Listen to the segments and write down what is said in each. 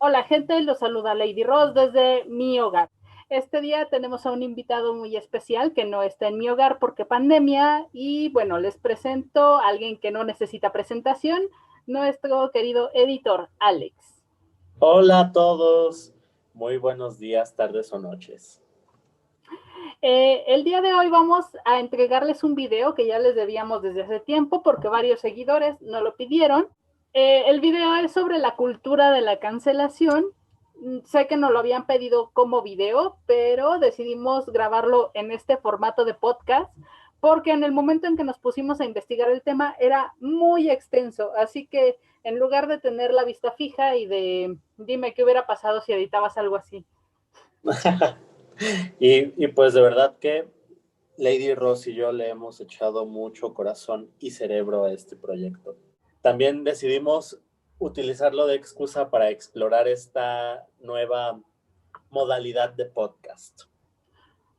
Hola gente, los saluda Lady Rose desde mi hogar. Este día tenemos a un invitado muy especial que no está en mi hogar porque pandemia y bueno, les presento a alguien que no necesita presentación, nuestro querido editor Alex. Hola a todos, muy buenos días, tardes o noches. El día de hoy vamos a entregarles un video que ya les debíamos desde hace tiempo porque varios seguidores nos lo pidieron. El video es sobre la cultura de la cancelación. Sé que nos lo habían pedido como video, pero decidimos grabarlo en este formato de podcast porque en el momento en que nos pusimos a investigar el tema era muy extenso, así que en lugar de tener la vista fija y de dime qué hubiera pasado si editabas algo así. Y pues de verdad que Lady Rose y yo le hemos echado mucho corazón y cerebro a este proyecto. También decidimos utilizarlo de excusa para explorar esta nueva modalidad de podcast.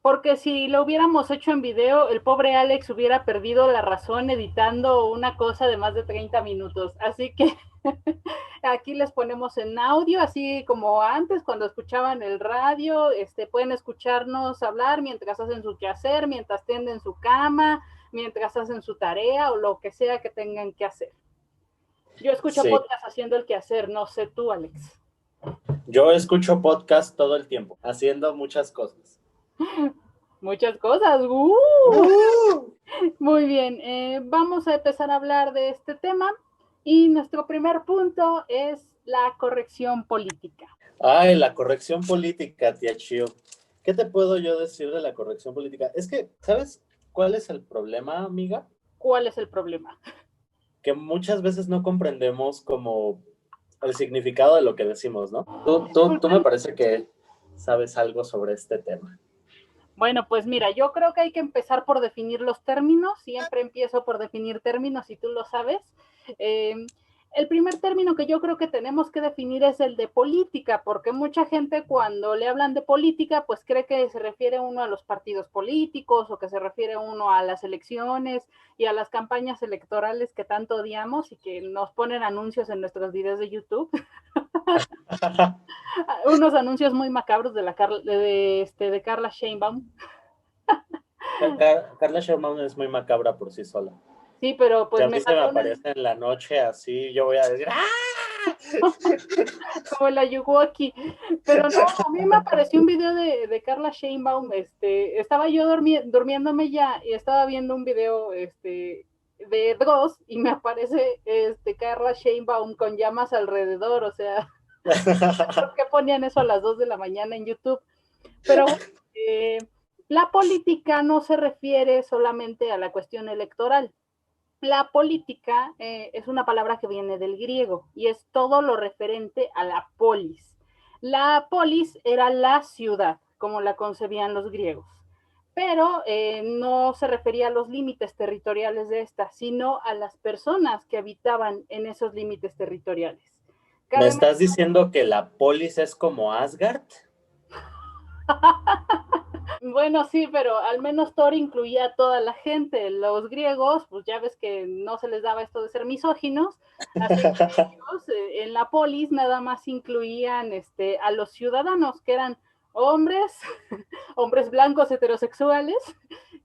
Porque si lo hubiéramos hecho en video, el pobre Alex hubiera perdido la razón editando una cosa de más de 30 minutos. Así que aquí les ponemos en audio, así como antes, cuando escuchaban el radio, pueden escucharnos hablar mientras hacen su quehacer, mientras tienden su cama, mientras hacen su tarea o lo que sea que tengan que hacer. Yo escucho Sí, podcast haciendo el quehacer, no sé tú, Alex. yo escucho podcast todo el tiempo, haciendo muchas cosas. Muchas cosas. Muy bien, vamos a empezar a hablar de este tema y nuestro primer punto es la corrección política. Ay, la corrección política, tía Chio. ¿Qué te puedo yo decir de la corrección política? Es que, ¿sabes cuál es el problema, amiga? ¿Cuál es el problema? Que muchas veces no comprendemos como el significado de lo que decimos, ¿no? Tú me parece que sabes algo sobre este tema. Bueno, pues mira, yo creo que hay que empezar por definir los términos. Siempre empiezo por definir términos, si tú lo sabes. Eh, el primer término que yo creo que tenemos que definir es el de política, porque mucha gente cuando le hablan de política, pues cree que se refiere uno a los partidos políticos o que se refiere uno a las elecciones y a las campañas electorales que tanto odiamos y que nos ponen anuncios en nuestros videos de YouTube. Unos anuncios muy macabros de de Carla Sheinbaum. Carla Sherman es muy macabra por sí sola. Sí, pero Si pues a me mí se me mandó una aparece en la noche así, yo voy a decir ¡ah! como la Yuguaki. Pero no, a mí me apareció un video de Carla Sheinbaum. Estaba yo durmiéndome ya y estaba viendo un video de Dross y me aparece Carla Sheinbaum con llamas alrededor. O sea, ¿por qué ponían eso a las 2 de la mañana en YouTube? Pero bueno, la política no se refiere solamente a la cuestión electoral. La política es una palabra que viene del griego y es todo lo referente a la polis. La polis era la ciudad, como la concebían los griegos, pero no se refería a los límites territoriales de esta, sino a las personas que habitaban en esos límites territoriales. ¿Me Cabe estás diciendo que la polis es como Asgard? Bueno, sí, pero al menos Thor incluía a toda la gente. Los griegos, pues ya ves que no se les daba esto de ser misóginos, así que ellos en la polis nada más incluían a los ciudadanos, que eran hombres, hombres blancos heterosexuales,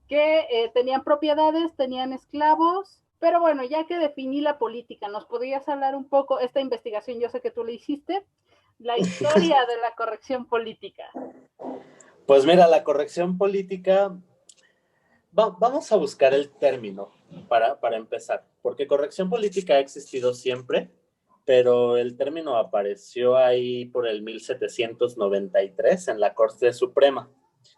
que tenían propiedades, tenían esclavos. Pero bueno, ya que definí la política, ¿nos podrías hablar un poco, esta investigación yo sé que tú la hiciste, la historia de la corrección política? Pues mira, la corrección política, vamos a buscar el término para empezar, porque corrección política ha existido siempre, pero el término apareció ahí por el 1793 en la Corte Suprema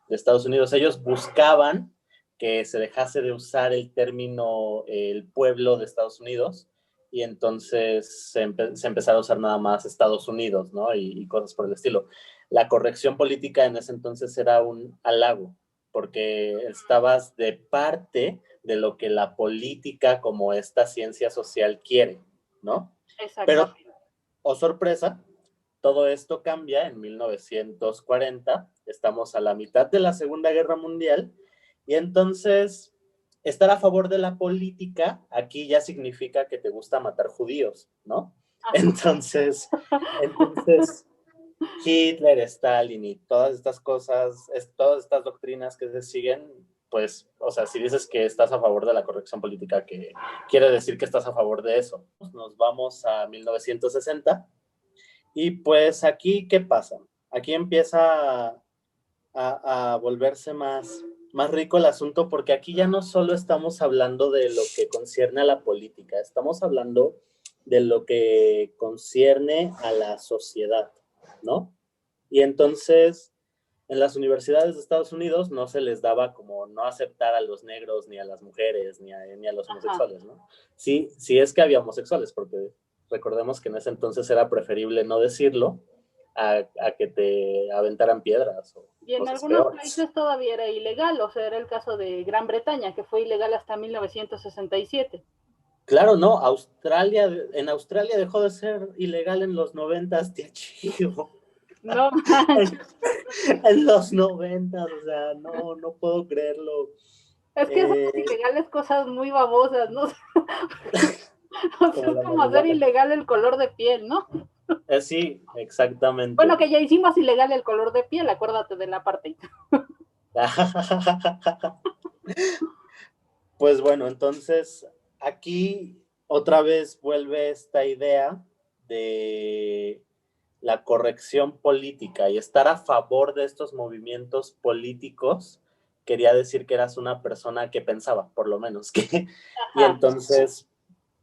de Estados Unidos. Ellos buscaban que se dejase de usar el término el pueblo de Estados Unidos y entonces se empezaron a usar nada más Estados Unidos, ¿no? Y cosas por el estilo. La corrección política en ese entonces era un halago, porque estabas de parte de lo que la política como esta ciencia social quiere, ¿no? Pero, Exactamente. oh sorpresa, todo esto cambia en 1940, estamos a la mitad de la Segunda Guerra Mundial, y entonces estar a favor de la política aquí ya significa que te gusta matar judíos, ¿no? Ajá. Entonces Hitler, Stalin y todas estas cosas, todas estas doctrinas que se siguen, pues, o sea, si dices que estás a favor de la corrección política, que quiere decir que estás a favor de eso. Nos vamos a 1960 y pues aquí, ¿qué pasa? Aquí empieza a volverse más rico el asunto, porque aquí ya no solo estamos hablando de lo que concierne a la política, estamos hablando de lo que concierne a la sociedad, ¿no? Y entonces, en las universidades de Estados Unidos no se les daba como no aceptar a los negros, ni a las mujeres, ni a los Ajá. homosexuales, ¿no? Sí, sí es que había homosexuales, porque recordemos que en ese entonces era preferible no decirlo a que te aventaran piedras o Y en cosas algunos peores. países todavía era ilegal, o sea, era el caso de Gran Bretaña, que fue ilegal hasta 1967. Claro, no, en Australia dejó de ser ilegal en los 90, tía Chivo. No En, manches. en los 90, o sea, no, no puedo creerlo. Es que son Eh, ilegales cosas muy babosas, ¿no? O sea, como es la como hacer marihuana. ilegal el color de piel, ¿no? Sí, exactamente. Bueno, que ya hicimos ilegal el color de piel, acuérdate de la parte. Pues bueno, entonces aquí otra vez vuelve esta idea de la corrección política y estar a favor de estos movimientos políticos quería decir que eras una persona que pensaba, por lo menos, que, y Ajá. entonces,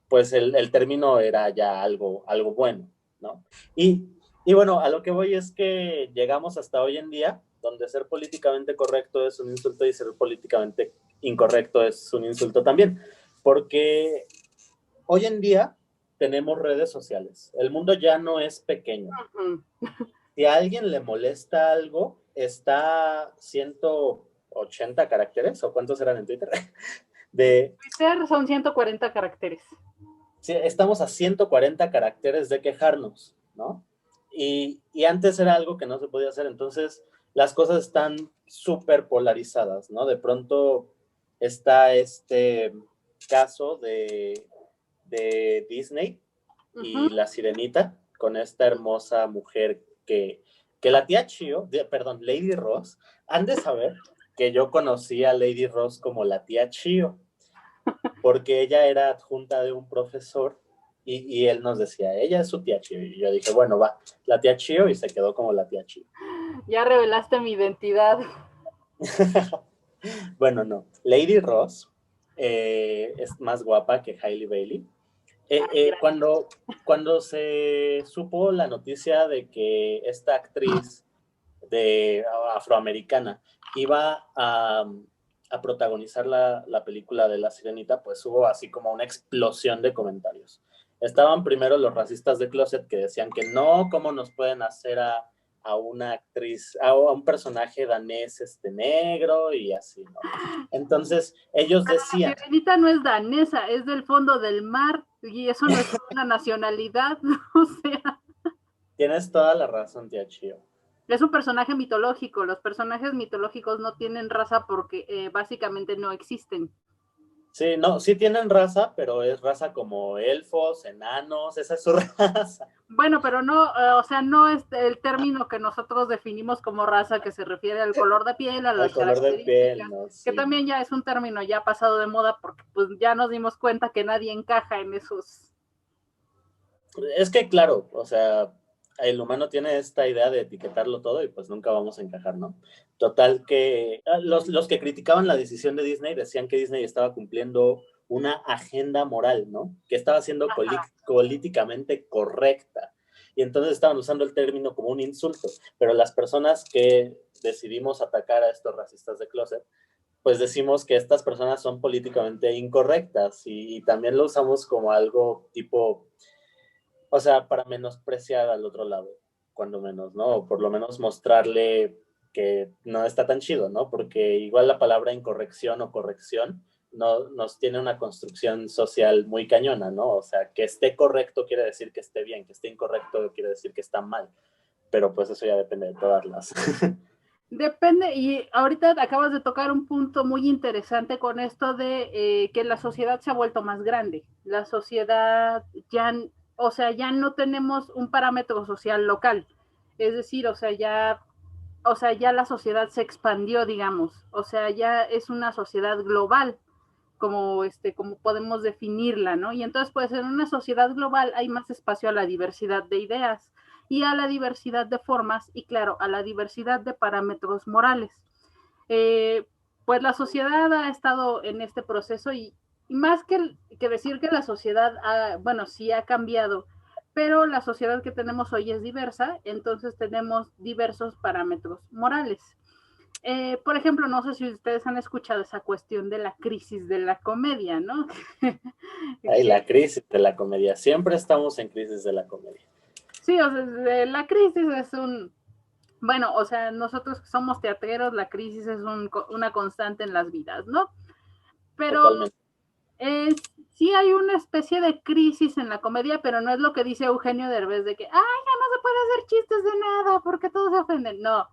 pues el término era ya algo bueno, ¿no? Y, y bueno, a lo que voy es que llegamos hasta hoy en día, donde ser políticamente correcto es un insulto y ser políticamente incorrecto es un insulto también, porque hoy en día tenemos redes sociales. El mundo ya no es pequeño. Ujú. Si a alguien le molesta algo, está 180 caracteres, o cuántos eran en Twitter, En de, Twitter son 140 caracteres. sí, estamos a 140 caracteres de quejarnos, ¿no? Y antes era algo que no se podía hacer, entonces las cosas están súper polarizadas, ¿no? De pronto está este caso de Disney Ujú. y La Sirenita, con esta hermosa mujer que la tía Chio, perdón, Lady Ross, han de saber que yo conocí a Lady Ross como la tía Chio, porque ella era adjunta de un profesor y él nos decía, ella es su tía Chio. Y yo dije, bueno, va, la tía Chio, y se quedó como la tía Chio. Ya revelaste mi identidad. Bueno, no, Lady Ross es más guapa que Hailey Bailey. Ay, gracias. Cuando se supo la noticia de que esta actriz de afroamericana iba a protagonizar la película de La Sirenita, pues hubo así como una explosión de comentarios. Estaban primero los racistas de Closet que decían que no, ¿cómo nos pueden hacer a una actriz, a un personaje danés negro y así, ¿no? Entonces ellos La decían, sirenita no es danesa, es del fondo del mar y eso no es una nacionalidad, o sea, tienes toda la razón, tía Chio. es un personaje mitológico. Los personajes mitológicos no tienen raza porque básicamente no existen. Sí, no, sí tienen raza, pero es raza como elfos, enanos, esa es su raza. Bueno, pero no, o sea, no es el término que nosotros definimos como raza, que se refiere al color de piel, a El las color de piel, características, ¿no? que Sí. también ya es un término ya pasado de moda porque pues ya nos dimos cuenta que nadie encaja en esos. Es que, claro, o sea, el humano tiene esta idea de etiquetarlo todo y pues nunca vamos a encajar, ¿no? Total que los que criticaban la decisión de Disney decían que Disney estaba cumpliendo una agenda moral, ¿no? Que estaba siendo políticamente correcta. Y entonces estaban usando el término como un insulto. Pero las personas que decidimos atacar a estos racistas de closet, pues decimos que estas personas son políticamente incorrectas y también lo usamos como algo tipo, o sea, para menospreciar al otro lado, cuando menos, ¿no? O por lo menos mostrarle que no está tan chido, ¿no? Porque igual la palabra incorrección o corrección no, nos tiene una construcción social muy cañona, ¿no? O sea, que esté correcto quiere decir que esté bien, que esté incorrecto quiere decir que está mal, pero pues eso ya depende de todas las... Depende, y ahorita acabas de tocar un punto muy interesante con esto de que la sociedad se ha vuelto más grande. La sociedad ya, o sea, ya no tenemos un parámetro social local. Es decir, o sea, ya la sociedad se expandió, digamos, o sea, ya es una sociedad global, como podemos definirla, ¿no? Y entonces, pues en una sociedad global hay más espacio a la diversidad de ideas y a la diversidad de formas y, claro, a la diversidad de parámetros morales. Eh, pues la sociedad ha estado en este proceso y más que decir que la sociedad, bueno, sí ha cambiado, pero la sociedad que tenemos hoy es diversa, entonces tenemos diversos parámetros morales. Por ejemplo, no sé si ustedes han escuchado esa cuestión de la crisis de la comedia, ¿no? Ay, que, la crisis de la comedia. Siempre estamos en crisis de la comedia. sí, o sea, la crisis es bueno, o sea, nosotros que somos teatreros, la crisis es una constante en las vidas, ¿no? Pero Totalmente. sí hay una especie de crisis en la comedia, pero no es lo que dice Eugenio Derbez de que, ay, ya no se puede hacer chistes de nada porque todos se ofenden. No,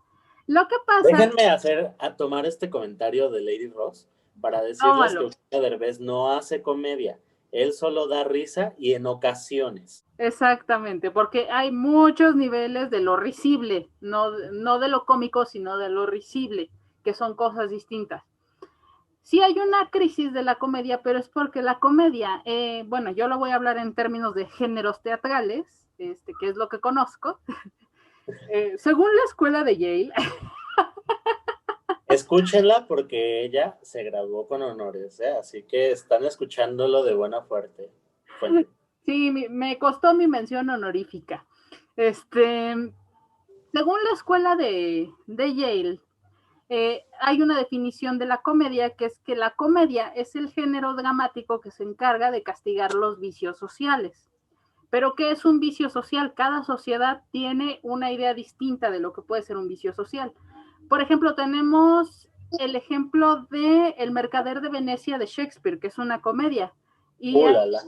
lo que pasa, Déjenme tomar este comentario de Lady Ross para decirles que tómalo. Eugenio Derbez no hace comedia. Él solo da risa y en ocasiones. Exactamente, porque hay muchos niveles de lo risible, no de lo cómico, sino de lo risible, que son cosas distintas. Sí hay una crisis de la comedia, pero es porque la comedia, bueno, yo lo voy a hablar en términos de géneros teatrales, que es lo que conozco. Según la escuela de Yale, Escúchenla porque ella se graduó con honores, ¿eh? Así que están escuchándolo de buena fuente. sí, me costó mi mención honorífica. Según la escuela de Yale, hay una definición de la comedia que es que la comedia es el género dramático que se encarga de castigar los vicios sociales. Pero ¿qué es un vicio social? Cada sociedad tiene una idea distinta de lo que puede ser un vicio social. Por ejemplo, tenemos el ejemplo de El mercader de Venecia de Shakespeare, que es una comedia. Y La, la.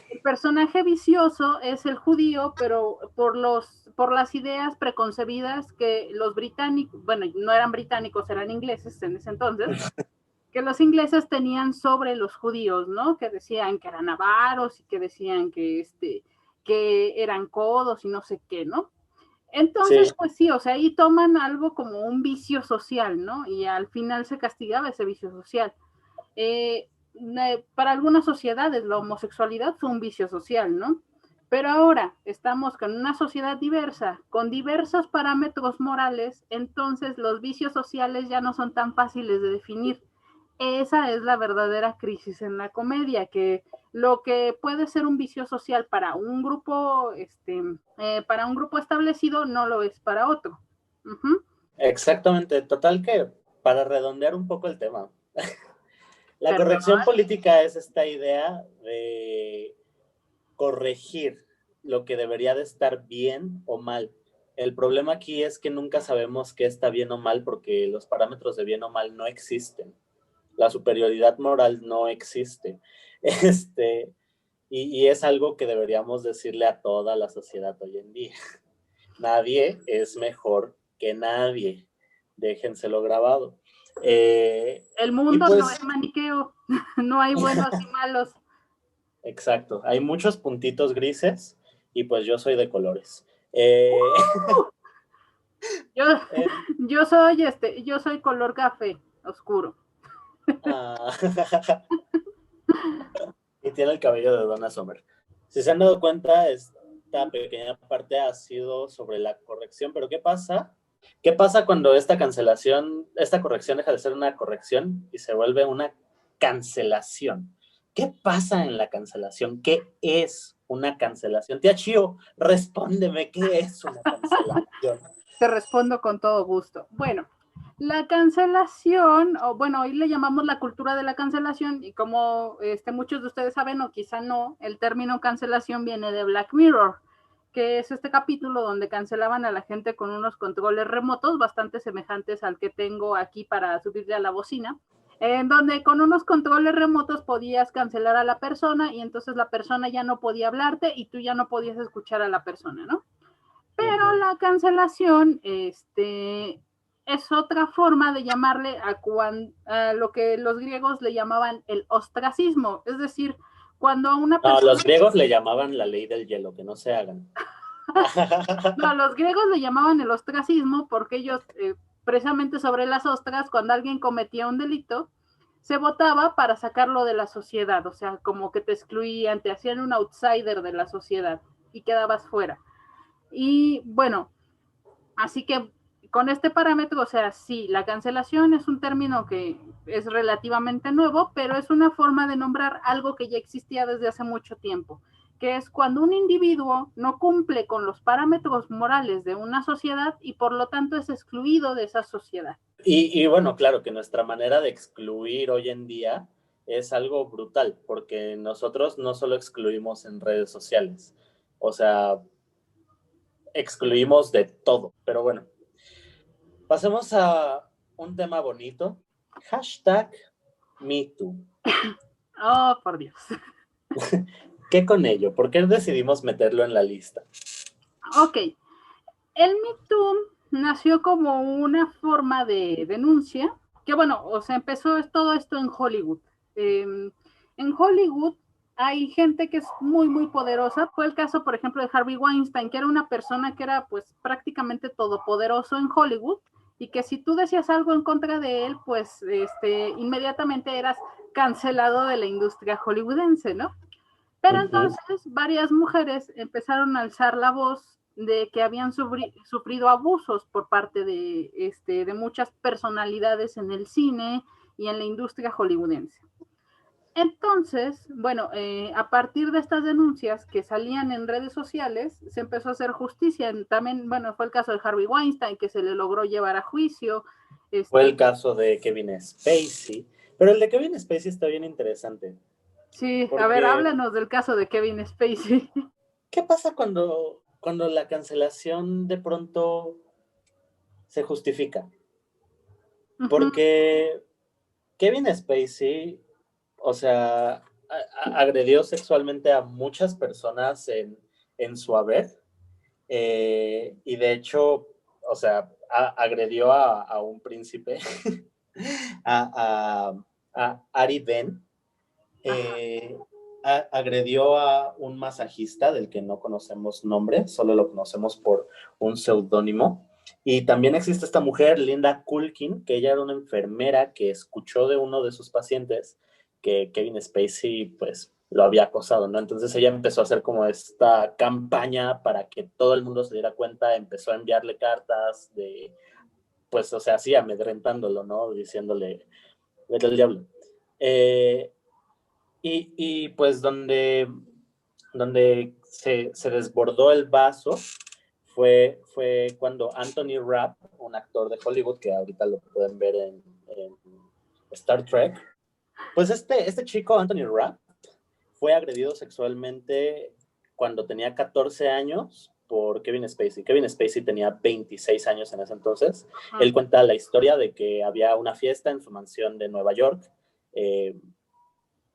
el personaje vicioso es el judío, pero por las ideas preconcebidas que los británicos, bueno, no eran británicos, eran ingleses en ese entonces, que los ingleses tenían sobre los judíos, ¿no? Que decían que eran avaros y que decían que eran codos y no sé qué, ¿no? Sí, Entonces, pues sí, o sea, ahí toman algo como un vicio social, ¿no? Y al final se castigaba ese vicio social. Eh, para algunas sociedades la homosexualidad fue un vicio social, ¿no? Pero ahora estamos con una sociedad diversa, con diversos parámetros morales, entonces los vicios sociales ya no son tan fáciles de definir. Esa es la verdadera crisis en la comedia, que lo que puede ser un vicio social para un grupo establecido no lo es para otro. Uh-huh. exactamente. Total que, para redondear un poco el tema, la Perdón. corrección política es esta idea de corregir lo que debería de estar bien o mal. El problema aquí es que nunca sabemos qué está bien o mal porque los parámetros de bien o mal no existen. La superioridad moral no existe. Y es algo que deberíamos decirle a toda la sociedad hoy en día. Nadie es mejor que nadie. Déjenselo grabado. El Y mundo no pues, es maniqueo, no hay buenos y malos. exacto, hay muchos puntitos grises y pues yo soy de colores. Eh, Yo, eh, yo soy color café oscuro. ah, y tiene el cabello de Donna Summer. Si se han dado cuenta, esta pequeña parte ha sido sobre la corrección, pero ¿qué pasa? ¿Qué pasa cuando esta corrección deja de ser una corrección y se vuelve una cancelación? ¿Qué pasa en la cancelación? ¿Qué es una cancelación? Tía Chio, respóndeme, ¿qué es una cancelación? Te respondo con todo gusto. Bueno, la cancelación, o bueno, hoy le llamamos la cultura de la cancelación, y como muchos de ustedes saben, o quizá no, el término cancelación viene de Black Mirror, que es este capítulo donde cancelaban a la gente con unos controles remotos bastante semejantes al que tengo aquí para subirle a la bocina, en donde con unos controles remotos podías cancelar a la persona y entonces la persona ya no podía hablarte y tú ya no podías escuchar a la persona, ¿no? Pero la cancelación es otra forma de llamarle a lo que los griegos le llamaban el ostracismo, es decir, cuando a una No, persona... los griegos le llamaban la ley del hielo, que no se hagan. No, los griegos le llamaban el ostracismo porque ellos, precisamente sobre las ostras, cuando alguien cometía un delito, se votaba para sacarlo de la sociedad, o sea, como que te excluían, te hacían un outsider de la sociedad y quedabas fuera. Y bueno, así que con este parámetro, o sea, sí, la cancelación es un término que es relativamente nuevo, pero es una forma de nombrar algo que ya existía desde hace mucho tiempo, que es cuando un individuo no cumple con los parámetros morales de una sociedad y por lo tanto es excluido de esa sociedad. Y bueno, claro que nuestra manera de excluir hoy en día es algo brutal, porque nosotros no solo excluimos en redes sociales, o sea, excluimos de todo. Pero bueno, pasemos a un tema bonito. Hashtag MeToo. Oh, por Dios. ¿Qué con ello? ¿Por qué decidimos meterlo en la lista? Ok, el Me Too nació como una forma de denuncia, que bueno, o sea, empezó todo esto en Hollywood. En Hollywood hay gente que es muy, muy poderosa. Fue el caso, por ejemplo, de Harvey Weinstein, que era una persona que era pues prácticamente todopoderoso en Hollywood y que si tú decías algo en contra de él, pues inmediatamente eras cancelado de la industria hollywoodense, ¿no? Pero entonces varias mujeres empezaron a alzar la voz de que habían sufrido abusos por parte de muchas personalidades en el cine y en la industria hollywoodense. Entonces, bueno, a partir de estas denuncias que salían en redes sociales, se empezó a hacer justicia. También, bueno, fue el caso de Harvey Weinstein, que se le logró llevar a juicio. Fue el caso de Kevin Spacey, pero el de Kevin Spacey está bien interesante, Sí, a ver, porque háblanos del caso de Kevin Spacey. ¿qué pasa cuando la cancelación de pronto se justifica? Uh -huh. Porque Kevin Spacey, o sea, agredió sexualmente a muchas personas en su haber, y de hecho, o sea, agredió a un príncipe, a, a Ari Ben, eh, agredió a un masajista del que no conocemos nombre, solo lo conocemos por un seudónimo. Y también existe esta mujer, Linda Culkin, que ella era una enfermera que escuchó de uno de sus pacientes que Kevin Spacey, pues, lo había acosado, ¿no? Entonces ella empezó a hacer como esta campaña para que todo el mundo se diera cuenta, empezó a enviarle cartas de, pues, o sea, así amedrentándolo, ¿no? Diciéndole, vete al diablo. Y pues donde se desbordó el vaso fue cuando Anthony Rapp, un actor de Hollywood que ahorita lo pueden ver en Star Trek, pues este chico, Anthony Rapp, fue agredido sexualmente cuando tenía 14 años por Kevin Spacey. Kevin Spacey tenía 26 años en ese entonces. Él cuenta la historia de que había una fiesta en su mansión de Nueva York,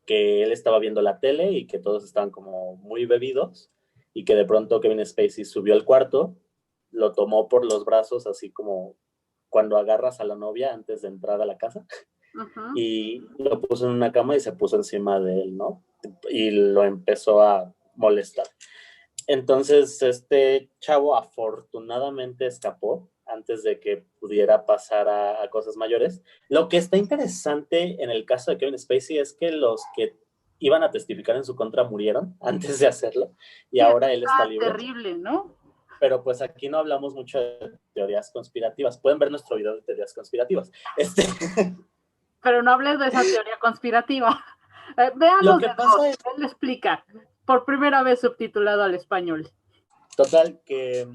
que él estaba viendo la tele y que todos estaban como muy bebidos y que de pronto Kevin Spacey subió al cuarto, lo tomó por los brazos, así como cuando agarras a la novia antes de entrar a la casa, y lo puso en una cama y se puso encima de él, ¿no? Y lo empezó a molestar. Entonces, este chavo afortunadamente escapó antes de que pudiera pasar a cosas mayores. Lo que está interesante en el caso de Kevin Spacey es que los que iban a testificar en su contra murieron antes de hacerlo y Sí, ahora él está está libre. terrible, ¿no? Pero pues aquí no hablamos mucho de teorías conspirativas. Pueden ver nuestro video de teorías conspirativas. Pero no hables de esa teoría conspirativa. Vean Lo los de que pasa Dross, es, él explica, por primera vez subtitulado al español. total, que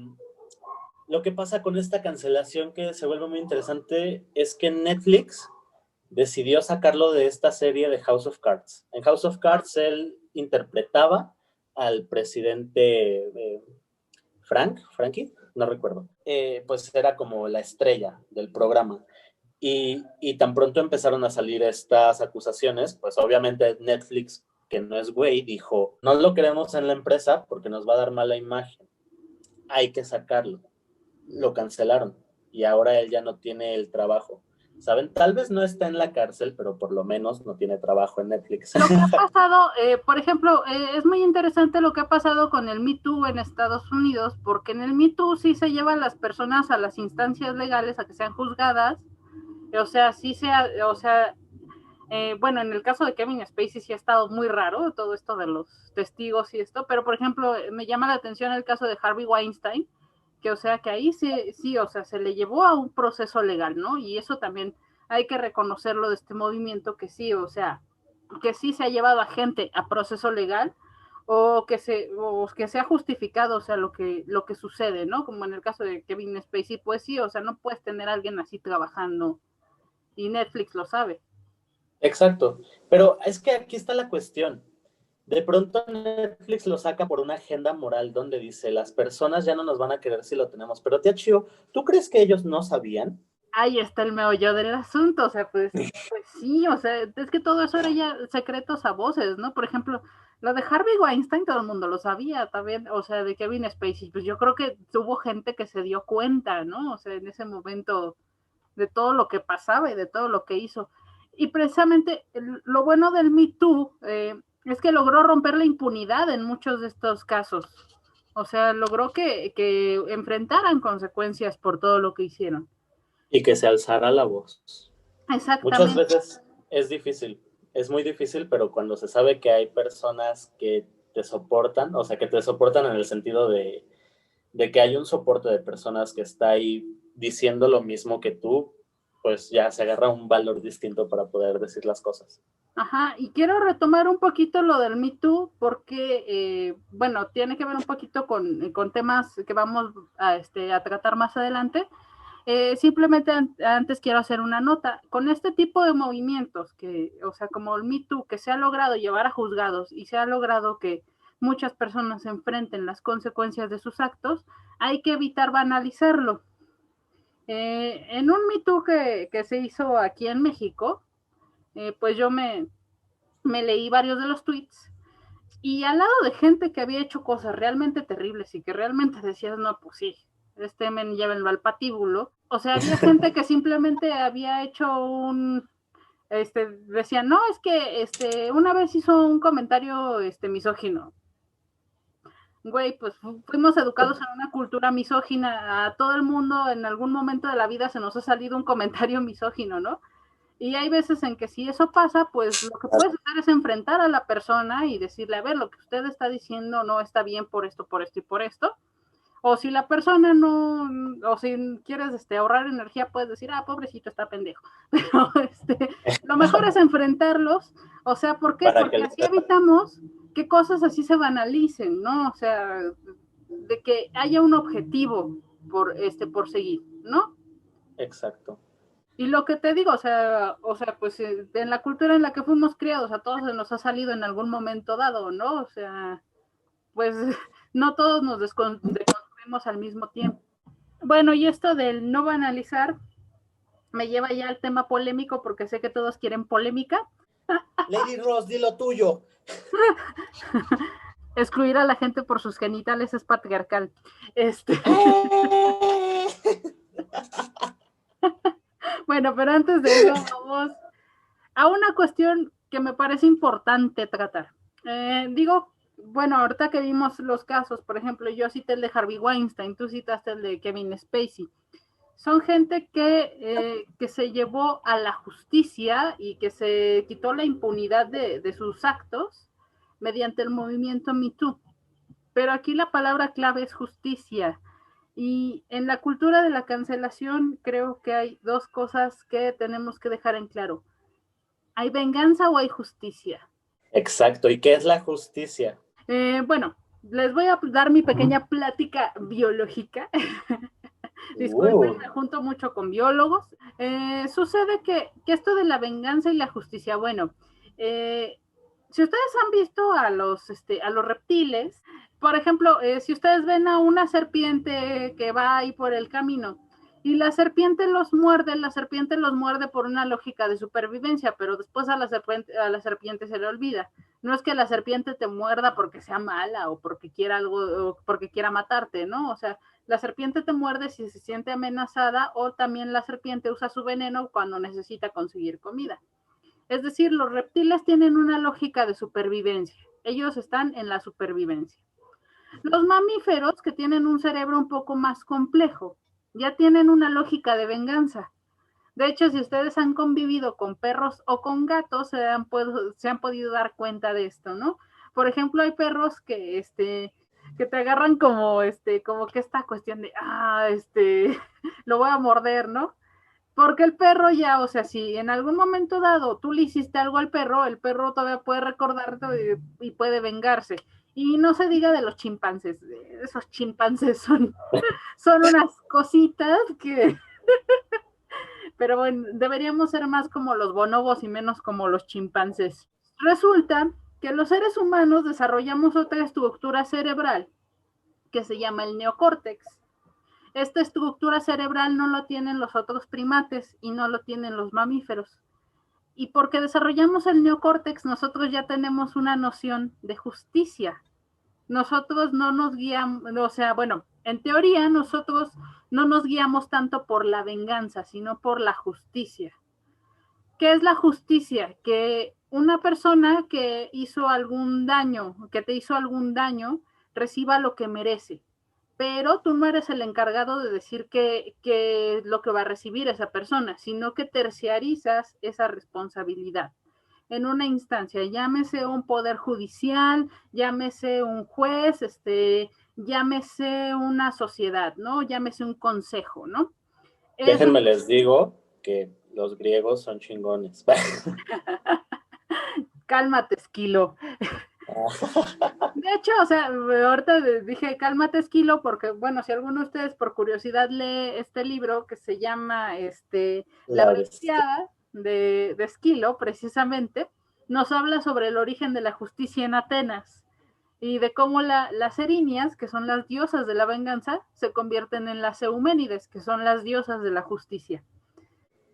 lo que pasa con esta cancelación que se vuelve muy interesante es que Netflix decidió sacarlo de esta serie de House of Cards. En House of Cards él interpretaba al presidente Frankie, no recuerdo. Pues era como la estrella del programa. Y tan pronto empezaron a salir estas acusaciones, pues obviamente Netflix, que no es güey, dijo, no lo queremos en la empresa porque nos va a dar mala imagen, hay que sacarlo. Lo cancelaron y ahora él ya no tiene el trabajo. ¿saben? Tal vez no está en la cárcel, pero por lo menos no tiene trabajo en Netflix. Lo que ha pasado, por ejemplo, es muy interesante lo que ha pasado con el Me Too en Estados Unidos, porque en el Me Too sí se llevan las personas a las instancias legales a que sean juzgadas, o sea, bueno, en el caso de Kevin Spacey sí ha estado muy raro todo esto de los testigos y esto, pero por ejemplo, me llama la atención el caso de Harvey Weinstein, que o sea, que ahí sí, o sea, se le llevó a un proceso legal, ¿no? Y eso también hay que reconocerlo de este movimiento, que sí, o sea, que sí se ha llevado a gente a proceso legal, o que se ha justificado, o sea, lo que sucede, ¿no? Como en el caso de Kevin Spacey, pues sí, o sea, no puedes tener a alguien así trabajando, y Netflix lo sabe. Exacto, pero es que aquí está la cuestión. De pronto Netflix lo saca por una agenda moral donde dice, las personas ya no nos van a querer si lo tenemos, pero tía Chio, ¿tú crees que ellos no sabían? Ahí está el meollo del asunto, o sea, pues sí, o sea, es que todo eso era ya secretos a voces, ¿no? Por ejemplo, lo de Harvey Weinstein todo el mundo lo sabía también, o sea, de Kevin Spacey, pues yo creo que hubo gente que se dio cuenta, ¿no? O sea, en ese momento de todo lo que pasaba y de todo lo que hizo. Y precisamente lo bueno del Me Too es que logró romper la impunidad en muchos de estos casos. O sea, logró que enfrentaran consecuencias por todo lo que hicieron. Y que se alzara la voz. Muchas Exactamente. veces es difícil, es muy difícil, pero cuando se sabe que hay personas que te soportan, o sea, que te soportan en el sentido de que hay un soporte de personas que está ahí diciendo lo mismo que tú, pues ya se agarra un valor distinto para poder decir las cosas. Ajá, y quiero retomar un poquito lo del Me Too porque, bueno, tiene que ver un poquito con temas que vamos a tratar más adelante. Simplemente antes quiero hacer una nota. Con este tipo de movimientos, o sea, como el Me Too, que se ha logrado llevar a juzgados y se ha logrado que muchas personas enfrenten las consecuencias de sus actos, hay que evitar banalizarlo. En un Me Too que se hizo aquí en México, pues yo me leí varios de los tweets y al lado de gente que había hecho cosas realmente terribles y que realmente decías, no, pues sí, este men llévenlo al patíbulo. O sea, había gente que simplemente había hecho decía, no, es que una vez hizo un comentario misógino. Güey, pues fuimos educados en una cultura misógina, a todo el mundo en algún momento de la vida se nos ha salido un comentario misógino, ¿no? Y hay veces en que si eso pasa, pues lo que puedes hacer es enfrentar a la persona y decirle, a ver, lo que usted está diciendo no está bien por esto, por esto y por esto. O si la persona no, o si quieres ahorrar energía, puedes decir, pobrecito, está pendejo. Pero lo mejor es enfrentarlos. O sea, ¿por qué? Para que Porque así evitamos que cosas así se banalicen, ¿no? O sea, de que haya un objetivo por seguir, ¿no? Exacto. Y lo que te digo, pues en la cultura en la que fuimos criados, a todos se nos ha salido en algún momento dado, ¿no? O sea, pues no todos nos deconstruimos al mismo tiempo. Bueno, y esto del no banalizar me lleva ya al tema polémico porque sé que todos quieren polémica. Lady Ross, di lo tuyo. Excluir a la gente por sus genitales es patriarcal. Bueno, pero antes de eso vamos a una cuestión que me parece importante tratar. Digo, bueno, ahorita que vimos los casos, por ejemplo, yo cité el de Harvey Weinstein, tú citaste el de Kevin Spacey. Son gente que se llevó a la justicia y que se quitó la impunidad de sus actos mediante el movimiento Me Too. Pero aquí la palabra clave es justicia. Y en la cultura de la cancelación creo que hay dos cosas que tenemos que dejar en claro. ¿Hay venganza o hay justicia? Exacto. ¿Y qué es la justicia? Bueno, les voy a dar mi pequeña plática biológica. Disculpen, me junto mucho con biólogos. Sucede que esto de la venganza y la justicia, bueno, si ustedes han visto a los reptiles, por ejemplo, si ustedes ven a una serpiente que va ahí por el camino y la serpiente los muerde por una lógica de supervivencia, pero después a la serpiente se le olvida. No es que la serpiente te muerda porque sea mala o porque quiera algo, o porque quiera matarte, ¿no? O sea, La serpiente te muerde si se siente amenazada, o también la serpiente usa su veneno cuando necesita conseguir comida. Es decir, los reptiles tienen una lógica de supervivencia. Ellos están en la supervivencia. Los mamíferos, que tienen un cerebro un poco más complejo, ya tienen una lógica de venganza. De hecho, si ustedes han convivido con perros o con gatos, se han podido dar cuenta de esto, ¿no? Por ejemplo, hay perros que te agarran como que esta cuestión de, lo voy a morder, ¿no? Porque el perro ya, o sea, si en algún momento dado tú le hiciste algo al perro, el perro todavía puede recordarte y puede vengarse. Y no se diga de los chimpancés, esos chimpancés son unas cositas que, pero bueno, deberíamos ser más como los bonobos y menos como los chimpancés. Resulta que los seres humanos desarrollamos otra estructura cerebral que se llama el neocórtex. Esta estructura cerebral no lo tienen los otros primates y no lo tienen los mamíferos. Y porque desarrollamos el neocórtex, nosotros ya tenemos una noción de justicia. Nosotros no nos guiamos, o sea, bueno, en teoría nosotros no nos guiamos tanto por la venganza, sino por la justicia. ¿Qué es la justicia? Que una persona que hizo algún daño, que te hizo algún daño, reciba lo que merece. Pero tú no eres el encargado de decir qué es lo que va a recibir esa persona, sino que terciarizas esa responsabilidad en una instancia, llámese un poder judicial, llámese un juez, llámese una sociedad, ¿no? Llámese un consejo, ¿no? Déjenme les digo que los griegos son chingones. Cálmate, Esquilo. De hecho, o sea, ahorita dije cálmate, Esquilo, porque, bueno, si alguno de ustedes por curiosidad lee este libro que se llama La Orestiada de Esquilo, precisamente, nos habla sobre el origen de la justicia en Atenas y de cómo las erinias, que son las diosas de la venganza, se convierten en las euménides, que son las diosas de la justicia.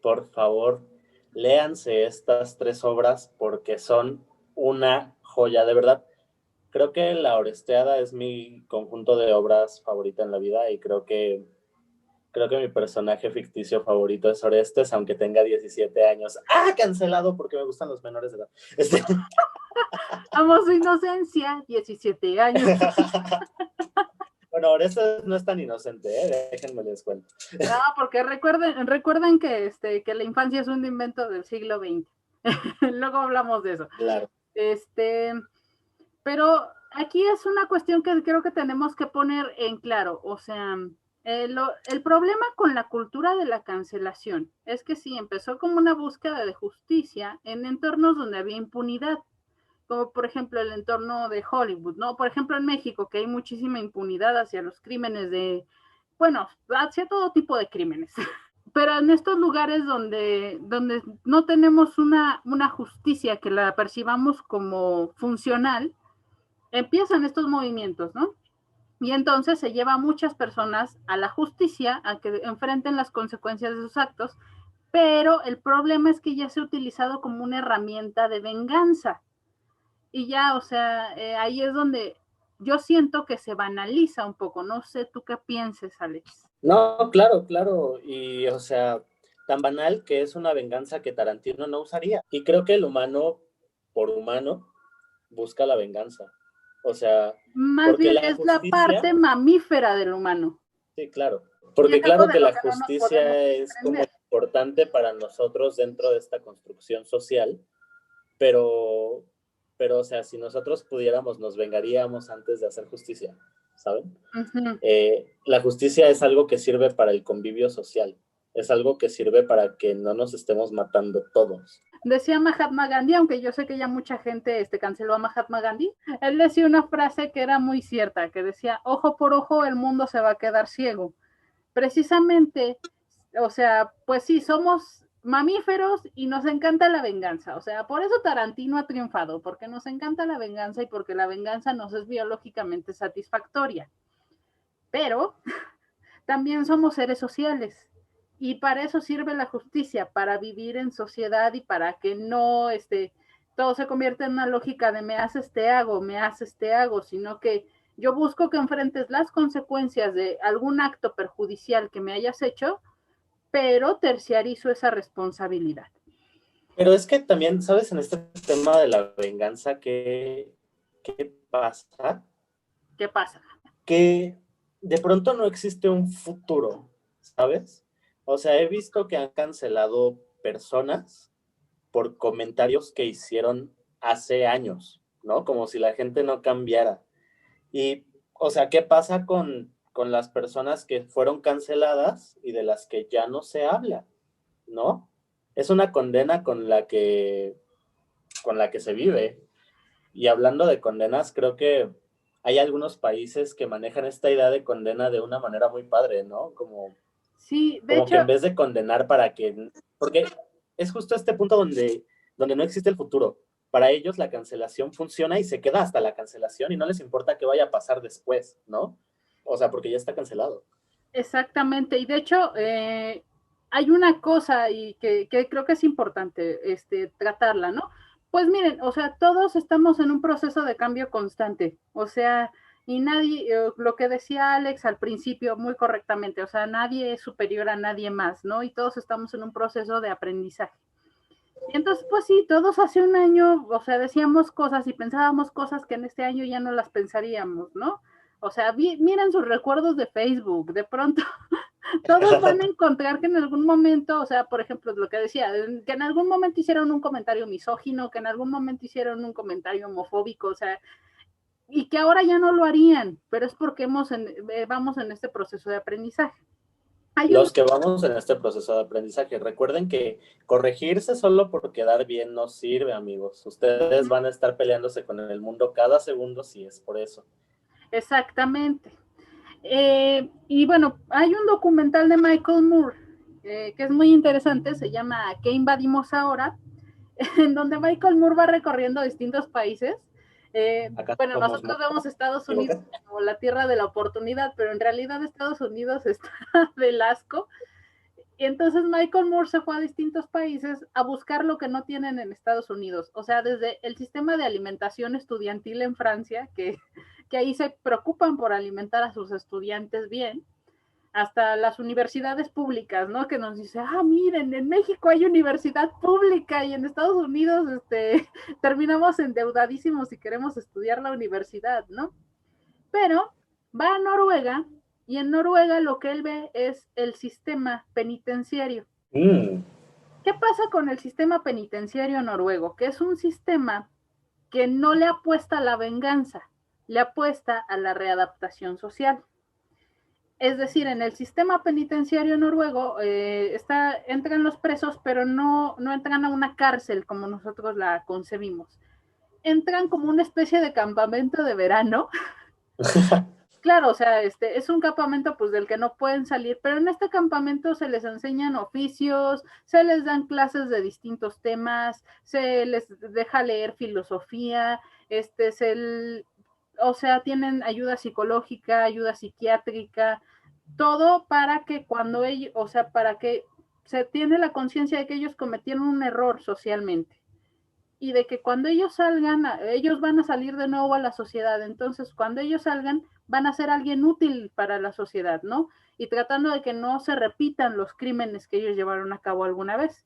Por favor, léanse estas 3 obras porque son una joya, de verdad. Creo que La Oresteada es mi conjunto de obras favorita en la vida y creo que mi personaje ficticio favorito es Orestes, aunque tenga 17 años. ¡Ah! Cancelado porque me gustan los menores de edad. Amo su inocencia, 17 años. Bueno, Orestes no es tan inocente, déjenme les cuento. No, porque recuerden que la infancia es un invento del siglo XX. Luego hablamos de eso. Claro. Pero aquí es una cuestión que creo que tenemos que poner en claro. O sea, el problema con la cultura de la cancelación es que sí, empezó como una búsqueda de justicia en entornos donde había impunidad, como por ejemplo el entorno de Hollywood, ¿no? Por ejemplo en México, que hay muchísima impunidad hacia los crímenes bueno, hacia todo tipo de crímenes. Pero en estos lugares donde no tenemos una justicia que la percibamos como funcional, empiezan estos movimientos, ¿no? Y entonces se lleva a muchas personas a la justicia, a que enfrenten las consecuencias de sus actos, pero el problema es que ya se ha utilizado como una herramienta de venganza. Y ya, o sea, ahí es donde yo siento que se banaliza un poco. No sé tú qué pienses, Alex. No, claro, claro. Y, o sea, tan banal que es una venganza que Tarantino no usaría. Y creo que el humano, por humano, busca la venganza. O sea, más bien es justicia, la parte mamífera del humano. Sí, claro. Porque claro que la justicia es como importante para nosotros dentro de esta construcción social, pero, o sea, si nosotros pudiéramos, nos vengaríamos antes de hacer justicia, ¿saben? Uh-huh. La justicia es algo que sirve para el convivio social, es algo que sirve para que no nos estemos matando todos. Decía Mahatma Gandhi, aunque yo sé que ya mucha gente canceló a Mahatma Gandhi, él decía una frase que era muy cierta, que decía, ojo por ojo el mundo se va a quedar ciego. Precisamente, o sea, pues sí, somos mamíferos y nos encanta la venganza, o sea, por eso Tarantino ha triunfado, porque nos encanta la venganza y porque la venganza nos es biológicamente satisfactoria. Pero también somos seres sociales. Y para eso sirve la justicia, para vivir en sociedad y para que no todo se convierta en una lógica de me haces te hago, sino que Yo busco que enfrentes las consecuencias de algún acto perjudicial que me hayas hecho, pero terciarizo esa responsabilidad. Pero es que también, ¿sabes? En este tema de la venganza, ¿qué pasa? ¿Qué pasa? Que de pronto no existe un futuro, ¿sabes? O sea, he visto que han cancelado personas por comentarios que hicieron hace años, ¿no? Como si la gente no cambiara. Y, o sea, ¿qué pasa con las personas que fueron canceladas y de las que ya no se habla, ¿no? Es una condena con la que se vive. Y hablando de condenas, creo que hay algunos países que manejan esta idea de condena de una manera muy padre, ¿no? Como, Sí, de como que hecho, en vez de condenar para que... Porque es justo este punto donde no existe el futuro. Para ellos la cancelación funciona y se queda hasta la cancelación y no les importa qué vaya a pasar después, ¿no? O sea, porque ya está cancelado. exactamente. Y de hecho, hay una cosa y que creo que es importante tratarla, ¿no? Pues miren, o sea, todos estamos en un proceso de cambio constante. O sea, y nadie, lo que decía Alex al principio muy correctamente, o sea, nadie es superior a nadie más, ¿no? Y todos estamos en un proceso de aprendizaje. Y entonces, pues sí, todos hace un año, o sea, decíamos cosas y pensábamos cosas que en este año ya no las pensaríamos, ¿no? O sea, miren sus recuerdos de Facebook, de pronto todos van a encontrar que en algún momento, o sea, por ejemplo, lo que decía, que en algún momento hicieron un comentario misógino, que en algún momento hicieron un comentario homofóbico, o sea, y que ahora ya no lo harían, pero es porque vamos en este proceso de aprendizaje. Hay un Los que vamos en este proceso de aprendizaje, recuerden que corregirse solo por quedar bien no sirve, amigos. Ustedes van a estar peleándose con el mundo cada segundo si es por eso. exactamente. Y bueno, hay un documental de Michael Moore que es muy interesante, se llama ¿Qué invadimos ahora? En donde Michael Moore va recorriendo distintos países. Acá Bueno, somos nosotros muy vemos Estados Unidos equivocados. como la tierra de la oportunidad, pero en realidad Estados Unidos está del asco. Y entonces Michael Moore se fue a distintos países a buscar lo que no tienen en Estados Unidos. O sea, desde el sistema de alimentación estudiantil en Francia, que ahí se preocupan por alimentar a sus estudiantes bien, hasta las universidades públicas, ¿no? Que nos dice, miren, en México hay universidad pública y en Estados Unidos terminamos endeudadísimos si queremos estudiar la universidad, ¿no? Pero va a Noruega y en Noruega lo que él ve es el sistema penitenciario. Mm, ¿Qué pasa con el sistema penitenciario noruego? Que es un sistema que no le apuesta a la venganza, le apuesta a la readaptación social. Es decir, en el sistema penitenciario noruego entran los presos, pero no entran a una cárcel como nosotros la concebimos. Entran como una especie de campamento de verano. Claro, o sea, es un campamento pues del que no pueden salir, pero en este campamento se les enseñan oficios, se les dan clases de distintos temas, se les deja leer filosofía, o sea, tienen ayuda psicológica, ayuda psiquiátrica, todo para que cuando ellos, o sea, para que se tiene la conciencia de que ellos cometieron un error socialmente y de que cuando ellos salgan, ellos van a salir de nuevo a la sociedad. Entonces, cuando ellos salgan, van a ser alguien útil para la sociedad, ¿no? Y tratando de que no se repitan los crímenes que ellos llevaron a cabo alguna vez.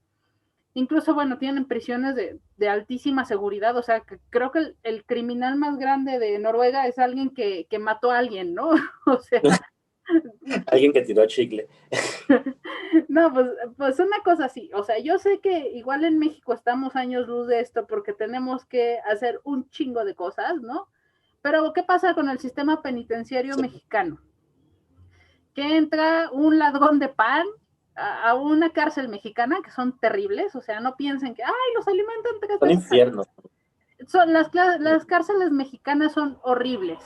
Incluso, bueno, tienen prisiones de altísima seguridad, o sea, que creo que el criminal más grande de Noruega es alguien que mató a alguien, ¿no? O sea, alguien que tiró chicle. no, pues una cosa así, o sea, yo sé que igual en México estamos años luz de esto porque tenemos que hacer un chingo de cosas, ¿no? Pero ¿qué pasa con el sistema penitenciario Sí. mexicano? Que entra un ladrón de pan a una cárcel mexicana, que son terribles, o sea, no piensen que, los alimentan tres Un veces. infierno. Las cárceles mexicanas son horribles.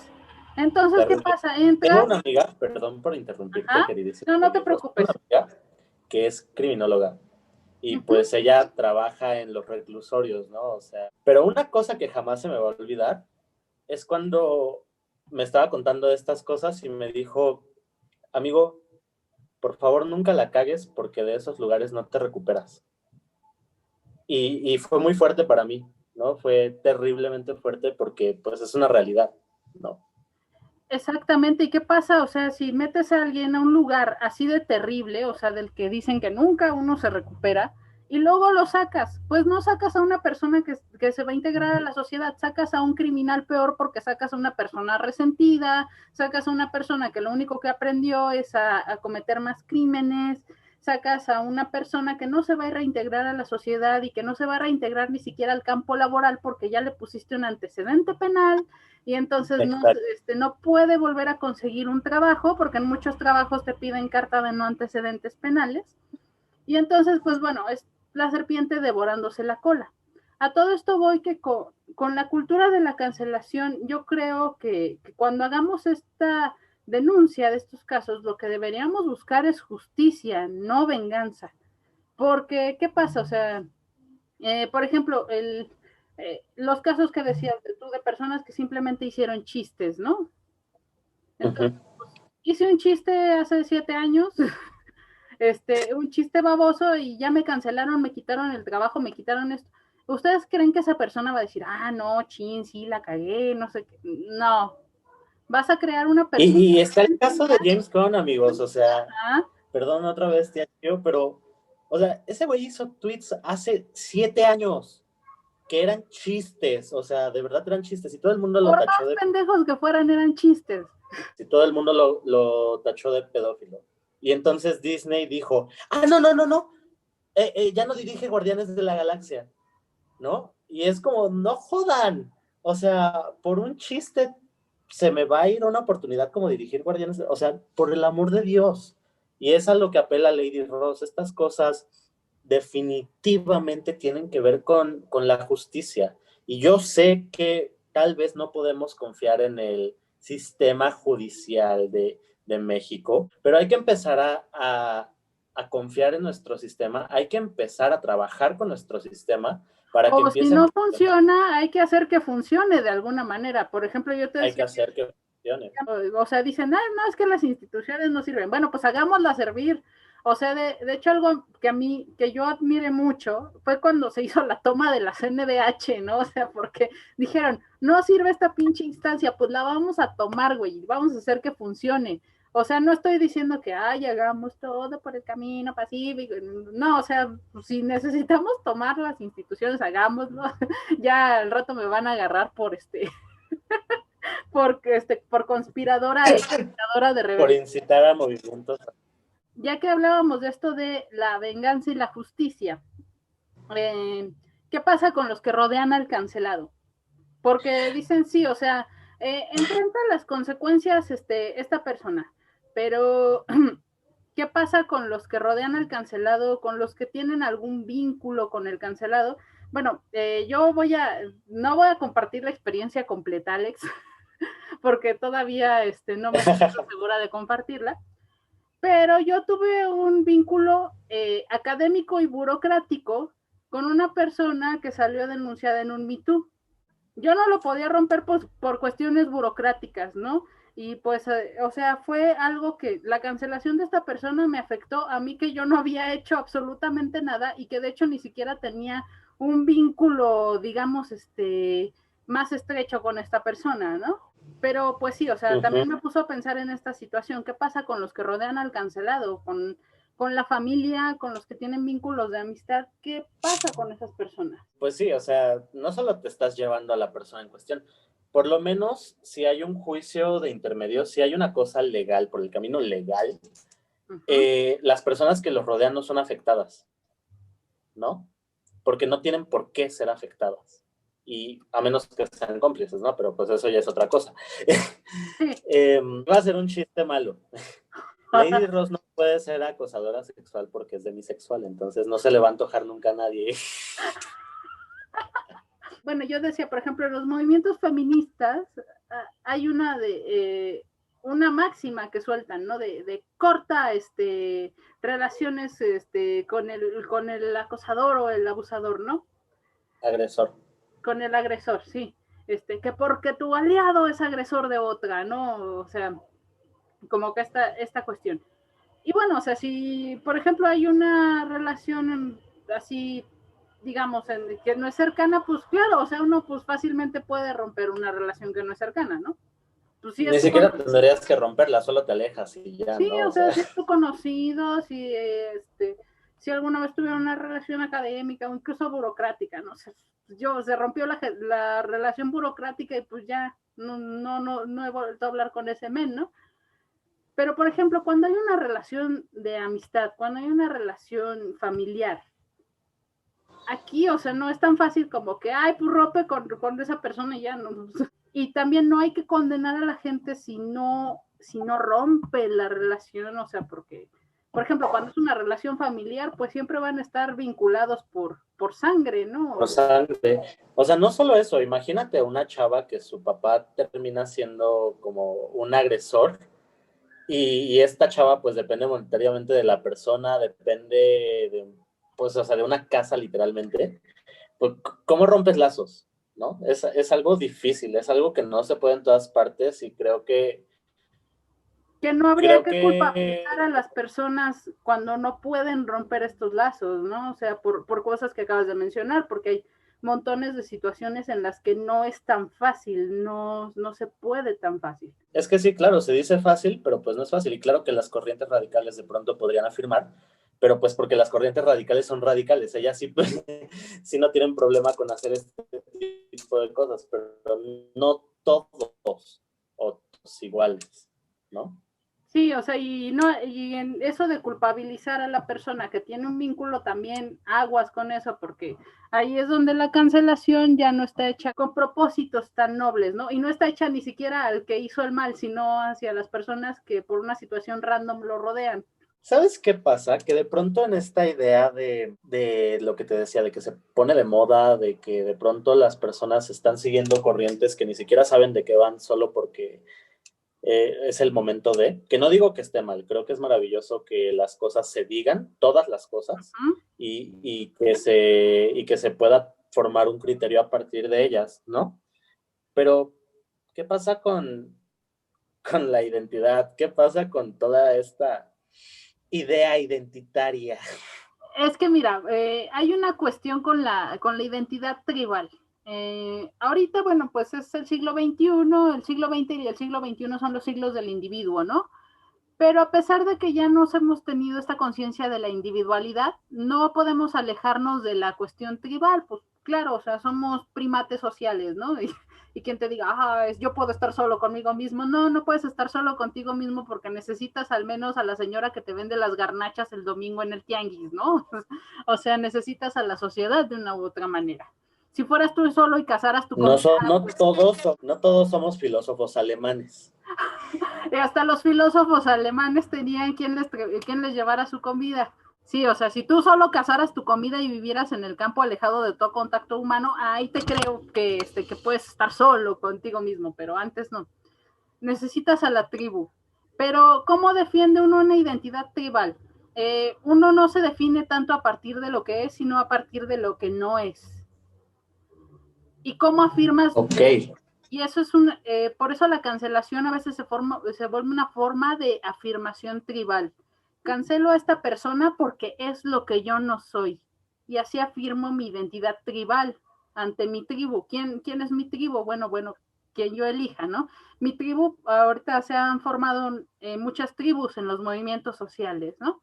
Entonces, ¿qué Terrible. pasa? Tengo Entra, una amiga, perdón por interrumpirte, ajá, queridísimo no te amigo. Tengo preocupes. una amiga que es criminóloga y Uh -huh. pues ella trabaja en los reclusorios, ¿no? O sea, pero una cosa que jamás se me va a olvidar es cuando me estaba contando de estas cosas y me dijo, amigo, por favor nunca la cagues porque de esos lugares no te recuperas. Y fue muy fuerte para mí, ¿no? Fue terriblemente fuerte porque pues es una realidad, ¿no? Exactamente, ¿y qué pasa? O sea, si metes a alguien a un lugar así de terrible, o sea, del que dicen que nunca uno se recupera, y luego lo sacas, pues no sacas a una persona que se va a integrar a la sociedad, sacas a un criminal peor porque sacas a una persona resentida, sacas a una persona que lo único que aprendió es a cometer más crímenes, sacas a una persona que no se va a reintegrar a la sociedad y que no se va a reintegrar ni siquiera al campo laboral porque ya le pusiste un antecedente penal y entonces no, Exacto. no puede volver a conseguir un trabajo porque en muchos trabajos te piden carta de no antecedentes penales y entonces pues bueno, es la serpiente devorándose la cola. A todo esto voy que con la cultura de la cancelación yo creo que cuando hagamos esta denuncia de estos casos lo que deberíamos buscar es justicia, no venganza, porque ¿qué pasa? O sea, por ejemplo, los casos que decías tú de personas que simplemente hicieron chistes, ¿no? Entonces, Ujú. pues, hice un chiste hace 7 años, un chiste baboso y ya me cancelaron, me quitaron el trabajo, me quitaron esto. ¿Ustedes creen que esa persona va a decir, ah, no, chin, sí, la cagué, no sé qué? No, vas a crear una persona. Y está el caso de James Gunn, amigos, o sea, ¿Ah? perdón otra vez, tío, pero, o sea, ese güey hizo tweets hace 7 años que eran chistes, o sea, de verdad eran chistes, y todo el mundo lo Por tachó más de, pendejos que fueran, eran chistes. y todo el mundo lo tachó de pedófilo. Y entonces Disney dijo, ah, no, no, no, no, ya no dirige Guardianes de la Galaxia, ¿no? Y es como, no jodan, o sea, por un chiste se me va a ir una oportunidad como dirigir Guardianes, o sea, por el amor de Dios. Y es a lo que apela Lady Rose. Estas cosas definitivamente tienen que ver con la justicia. Y yo sé que tal vez no podemos confiar en el sistema judicial de México, pero hay que empezar a confiar en nuestro sistema, hay que empezar a trabajar con nuestro sistema para que O si empiece a no funcionar. funciona, hay que hacer que funcione de alguna manera. Por ejemplo, yo te Hay que decía, hacer que funcione. o sea, dicen, ah, no, es que las instituciones no sirven. Bueno, pues hagámoslas servir. O sea, de hecho, algo que a mí, que yo admire mucho, fue cuando se hizo la toma de la CNDH, ¿no? O sea, porque dijeron, no sirve esta pinche instancia, pues la vamos a tomar, güey, y vamos a hacer que funcione. O sea, no estoy diciendo que, ay, hagamos todo por el camino pacífico. No, o sea, pues, si necesitamos tomar las instituciones, hagámoslo. Ya al rato me van a agarrar por por conspiradora y conspiradora de Por rebelión. incitar a movimientos. Ya que hablábamos de esto de la venganza y la justicia, eh, ¿qué pasa con los que rodean al cancelado? Porque dicen sí, o sea, enfrenta las consecuencias esta persona, pero ¿qué pasa con los que rodean al cancelado, con los que tienen algún vínculo con el cancelado? Bueno, yo no voy a compartir la experiencia completa, Alex, porque todavía no me siento segura de compartirla, pero yo tuve un vínculo académico y burocrático con una persona que salió denunciada en un Me Too. Yo no lo podía romper por cuestiones burocráticas, ¿no? Y pues, o sea, fue algo que la cancelación de esta persona me afectó a mí que yo no había hecho absolutamente nada y que de hecho ni siquiera tenía un vínculo, digamos, más estrecho con esta persona, ¿no? Pero pues sí, o sea, también me puso a pensar en esta situación, ¿qué pasa con los que rodean al cancelado, con la familia, con los que tienen vínculos de amistad? ¿Qué pasa con esas personas? Pues sí, o sea, no solo te estás llevando a la persona en cuestión, por lo menos si hay un juicio de intermedio, si hay una cosa legal, por el camino legal, Uh-huh. las personas que los rodean no son afectadas, ¿no? Porque no tienen por qué ser afectadas. Y a menos que sean cómplices, ¿no? Pero pues eso ya es otra cosa. Sí. Va a ser un chiste malo. Lady Rose no puede ser acosadora sexual porque es demisexual, entonces no se le va a antojar nunca a nadie. Bueno, yo decía, por ejemplo, en los movimientos feministas hay una máxima que sueltan, ¿no? De corta relaciones con el acosador o el abusador, ¿no? Agresor. Con el agresor, sí. Que porque tu aliado es agresor de otra, ¿no? O sea, como que esta cuestión. Y bueno, o sea, si por ejemplo hay una relación así, digamos, que no es cercana, pues claro, o sea, uno pues fácilmente puede romper una relación que no es cercana, ¿no? pues sí Ni siquiera tendrías que romperla, solo te alejas y ya, sí, ¿no? o O sea, sea, si es tu conocido, si alguna vez tuvieron una relación académica o incluso burocrática, no sé, se rompió la relación burocrática y pues ya no he vuelto a hablar con ese men, ¿no? Pero, por ejemplo, cuando hay una relación de amistad, cuando hay una relación familiar, aquí, o sea, no es tan fácil como que, ay, pues rompe con esa persona y ya, no. Y también no hay que condenar a la gente si no rompe la relación, o sea, porque, por ejemplo, cuando es una relación familiar, pues siempre van a estar vinculados por sangre, por ¿no? sangre. O sea, no solo eso, imagínate una chava que su papá termina siendo como un agresor y esta chava pues depende monetariamente de la persona, depende de, pues, o sea, de una casa literalmente. Pues, ¿cómo rompes lazos? ¿No? Es algo difícil, es algo que no se puede en todas partes y Que no habría creo que culpabilizar que, a las personas cuando no pueden romper estos lazos, ¿no? O sea, por cosas que acabas de mencionar, porque hay montones de situaciones en las que no es tan fácil, no se puede tan fácil. es que sí, claro, se dice fácil, pero pues no es fácil. Y claro que las corrientes radicales de pronto podrían afirmar, pero pues porque las corrientes radicales son radicales, ellas sí, pues, sí no tienen problema con hacer este tipo de cosas, pero no todos o todos iguales, ¿no? Sí, o sea, y en eso de culpabilizar a la persona que tiene un vínculo también aguas con eso, porque ahí es donde la cancelación ya no está hecha con propósitos tan nobles, ¿no? Y no está hecha ni siquiera al que hizo el mal, sino hacia las personas que por una situación random lo rodean. ¿Sabes qué pasa? Que de pronto en esta idea de lo que te decía, de que se pone de moda, de que de pronto las personas están siguiendo corrientes que ni siquiera saben de qué van solo porque es el momento de, que no digo que esté mal, creo que es maravilloso que las cosas se digan, todas las cosas, ¿Mm? y que se pueda formar un criterio a partir de ellas, ¿no? Pero, ¿qué pasa con la identidad? ¿Qué pasa con toda esta idea identitaria? Es que mira, hay una cuestión con la identidad tribal. Ahorita, bueno, pues es el siglo XXI, el siglo XX y el siglo XXI son los siglos del individuo, ¿no? Pero a pesar de que ya nos hemos tenido esta conciencia de la individualidad, no podemos alejarnos de la cuestión tribal, pues claro, o sea, somos primates sociales, ¿no? Y quien te diga, yo puedo estar solo conmigo mismo, no puedes estar solo contigo mismo porque necesitas al menos a la señora que te vende las garnachas el domingo en el tianguis, ¿no? O sea, necesitas a la sociedad de una u otra manera. Si fueras tú solo y cazaras tu No, comida, pues no todos somos filósofos alemanes. hasta los filósofos alemanes tenían quien les llevara su comida. Sí, o sea, si tú solo cazaras tu comida y vivieras en el campo alejado de todo contacto humano, ahí te creo que puedes estar solo contigo mismo, pero antes no. Necesitas a la tribu. Pero, ¿cómo defiende uno una identidad tribal? Uno no se define tanto a partir de lo que es, sino a partir de lo que no es. ¿Y cómo afirmas? Ok. Y eso por eso la cancelación a veces se vuelve una forma de afirmación tribal. Cancelo a esta persona porque es lo que yo no soy. Y así afirmo mi identidad tribal ante mi tribu. ¿Quién es mi tribu? Bueno, quien yo elija, ¿no? Mi tribu, ahorita se han formado muchas tribus en los movimientos sociales, ¿no?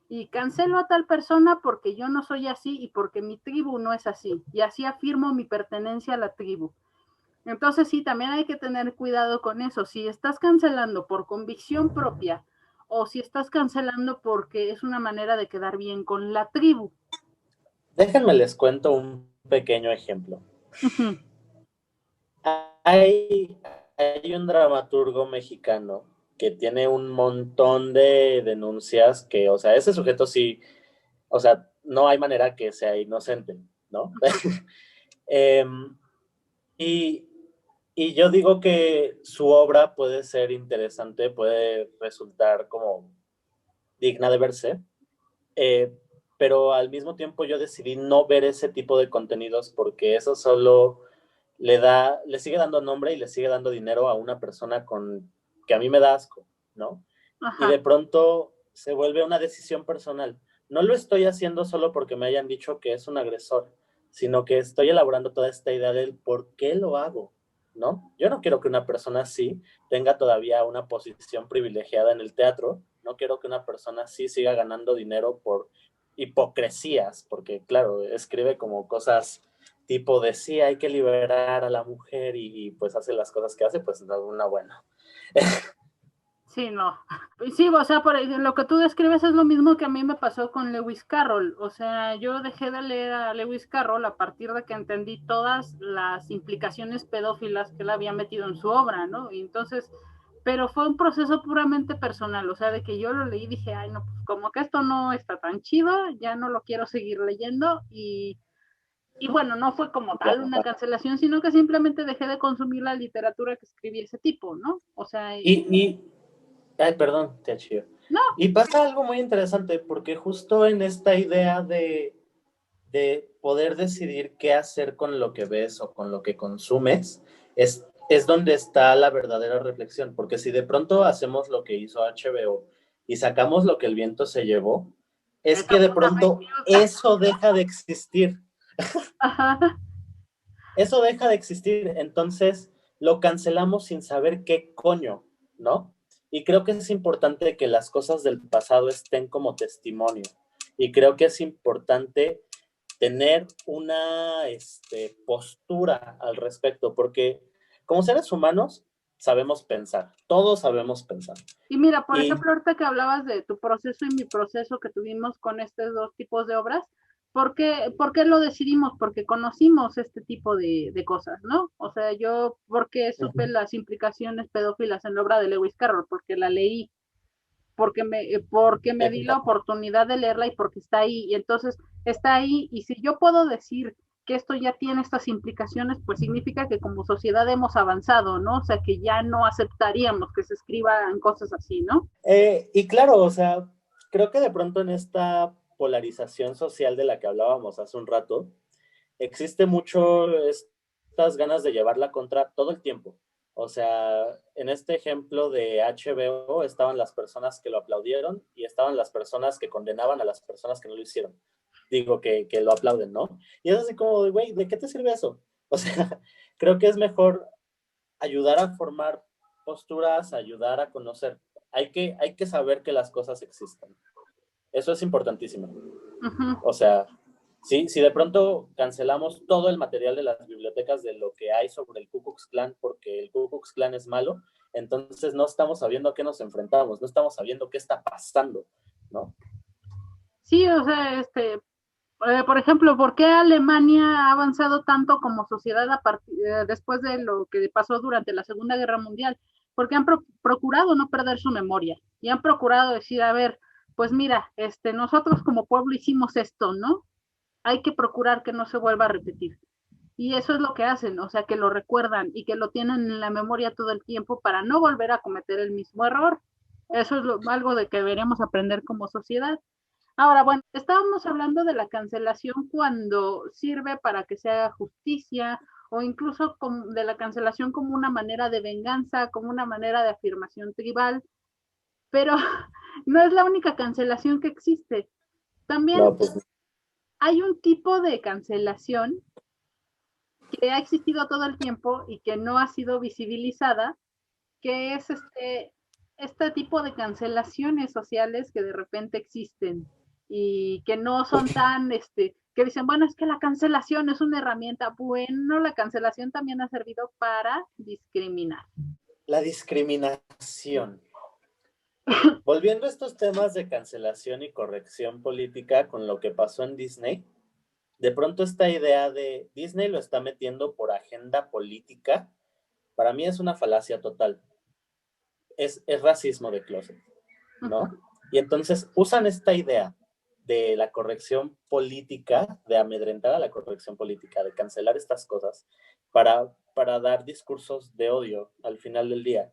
Y cancelo a tal persona porque yo no soy así y porque mi tribu no es así. Y así afirmo mi pertenencia a la tribu. Entonces sí, también hay que tener cuidado con eso. Si estás cancelando por convicción propia o si estás cancelando porque es una manera de quedar bien con la tribu. Déjenme les cuento un pequeño ejemplo. Ujú. Hay, hay un dramaturgo mexicano que tiene un montón de denuncias que, o sea, ese sujeto sí, o sea, no hay manera que sea inocente, ¿no? Em, y, y yo digo que su obra puede ser interesante, puede resultar como digna de verse, eh, pero al mismo tiempo yo decidí no ver ese tipo de contenidos porque eso solo le sigue dando nombre y le sigue dando dinero a una persona que a mí me da asco, ¿no? Y Ajá. de pronto se vuelve una decisión personal. No lo estoy haciendo solo porque me hayan dicho que es un agresor, sino que estoy elaborando toda esta idea del por qué lo hago. ¿no? Yo no quiero que una persona así tenga todavía una posición privilegiada en el teatro, no quiero que una persona así siga ganando dinero por hipocresías, porque claro, escribe como cosas tipo de sí, hay que liberar a la mujer y pues hace las cosas que hace, pues no, una buena. Sí, no. Sí, o sea, lo que tú describes es lo mismo que a mí me pasó con Lewis Carroll. O sea, yo dejé de leer a Lewis Carroll a partir de que entendí todas las implicaciones pedófilas que él había metido en su obra, ¿no? Y entonces, pero fue un proceso puramente personal, o sea, de que yo lo leí y dije, ay, no, pues como que esto no está tan chido, ya no lo quiero seguir leyendo y bueno, no fue como tal una cancelación, sino que simplemente dejé de consumir la literatura que escribía ese tipo, ¿no? O sea, Y ay, perdón, te achillo. no, Y pasa algo muy interesante, porque justo en esta idea de poder decidir qué hacer con lo que ves o con lo que consumes, es donde está la verdadera reflexión, porque si de pronto hacemos lo que hizo HBO y sacamos lo que el viento se llevó, es esa que de fue una pronto fake news. eso deja de existir, Ajá. eso deja de existir, entonces lo cancelamos sin saber qué coño, ¿no? Y creo que es importante que las cosas del pasado estén como testimonio. Y creo que es importante tener una postura al respecto, porque como seres humanos sabemos pensar, todos sabemos pensar. Y mira, por Y ejemplo, ahorita que hablabas de tu proceso y mi proceso que tuvimos con estos dos tipos de obras, por qué lo decidimos? Porque conocimos este tipo de cosas, ¿no? O sea, yo, ¿por qué supe las implicaciones pedófilas en la obra de Lewis Carroll? Porque la leí, porque me di la oportunidad de leerla y porque está ahí. Y entonces está ahí. Y si yo puedo decir que esto ya tiene estas implicaciones, pues significa que como sociedad hemos avanzado, ¿no? O sea, que ya no aceptaríamos que se escriban cosas así, ¿no? y claro, o sea, creo que de pronto en esta polarización social de la que hablábamos hace un rato, existe mucho estas ganas de llevarla contra todo el tiempo. O sea, en este ejemplo de HBO estaban las personas que lo aplaudieron y estaban las personas que condenaban a las personas que no lo hicieron. Digo, que lo aplauden, ¿no? Y es así como, güey, ¿de qué te sirve eso? O sea, creo que es mejor ayudar a formar posturas, ayudar a conocer. Hay que saber que las cosas existen. Eso es importantísimo. Uh-huh. O sea, si de pronto cancelamos todo el material de las bibliotecas de lo que hay sobre el Ku Klux Klan porque el Ku Klux Klan es malo, entonces no estamos sabiendo a qué nos enfrentamos, no estamos sabiendo qué está pasando, ¿no? Sí, o sea, por ejemplo, ¿por qué Alemania ha avanzado tanto como sociedad después de lo que pasó durante la Segunda Guerra Mundial? Porque han procurado no perder su memoria y han procurado decir, a ver, pues mira, nosotros como pueblo hicimos esto, ¿no? Hay que procurar que no se vuelva a repetir. Y eso es lo que hacen, o sea, que lo recuerdan y que lo tienen en la memoria todo el tiempo para no volver a cometer el mismo error. Eso es algo de que deberíamos aprender como sociedad. Ahora, bueno, estábamos hablando de la cancelación cuando sirve para que se haga justicia o incluso de la cancelación como una manera de venganza, como una manera de afirmación tribal, pero no es la única cancelación que existe. También No, pues hay un tipo de cancelación que ha existido todo el tiempo y que no ha sido visibilizada, que es este tipo de cancelaciones sociales que de repente existen y que no son tan, que dicen, bueno, es que la cancelación es una herramienta. Bueno, la cancelación también ha servido para discriminar. la discriminación. Volviendo a estos temas de cancelación y corrección política con lo que pasó en Disney, de pronto esta idea de Disney lo está metiendo por agenda política, para mí es una falacia total. Es racismo de closet, ¿no? Y entonces usan esta idea de la corrección política, de amedrentar a la corrección política, de cancelar estas cosas, para dar discursos de odio al final del día.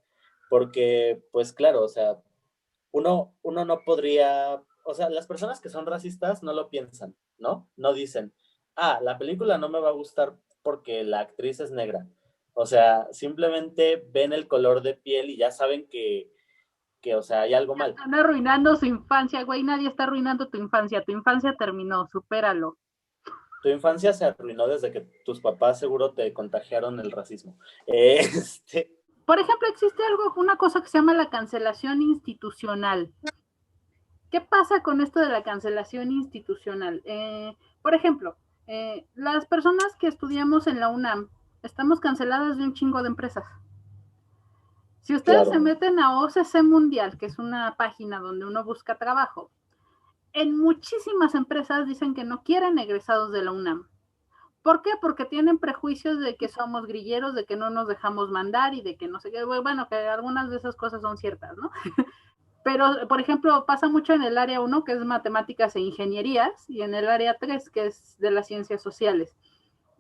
Porque, pues claro, o sea, uno no podría, o sea, las personas que son racistas no lo piensan, ¿no? No dicen, ah, la película no me va a gustar porque la actriz es negra. O sea, simplemente ven el color de piel y ya saben o sea, hay algo mal. Están arruinando su infancia, güey. Nadie está arruinando tu infancia. Tu infancia terminó, supéralo. Tu infancia se arruinó desde que tus papás seguro te contagiaron el racismo. Por ejemplo, existe una cosa que se llama la cancelación institucional. ¿Qué pasa con esto de la cancelación institucional? Por ejemplo, las personas que estudiamos en la UNAM estamos canceladas de un chingo de empresas. Si ustedes se meten a OCC Mundial, que es una página donde uno busca trabajo, en muchísimas empresas dicen que no quieren egresados de la UNAM. ¿Por qué? Porque tienen prejuicios de que somos grilleros, de que no nos dejamos mandar y de que no sé qué. Bueno, que algunas de esas cosas son ciertas, ¿no? Pero, por ejemplo, pasa mucho en el área 1, que es matemáticas e ingenierías, y en el área 3, que es de las ciencias sociales.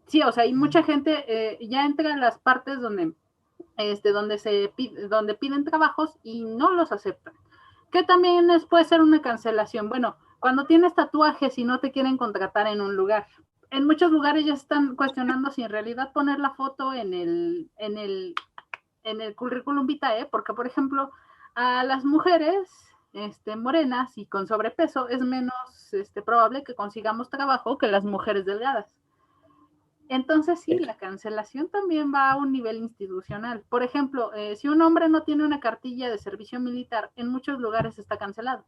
Sí, o sea, hay mucha gente, ya entra en las partes donde piden trabajos y no los aceptan. Que también puede ser una cancelación. Bueno, cuando tienes tatuajes y no te quieren contratar en un lugar. En muchos lugares ya están cuestionando si en realidad poner la foto en el currículum vitae, porque, por ejemplo, a las mujeres morenas y con sobrepeso es menos probable que consigamos trabajo que las mujeres delgadas. Entonces, sí, la cancelación también va a un nivel institucional. Por ejemplo, si un hombre no tiene una cartilla de servicio militar, en muchos lugares está cancelado.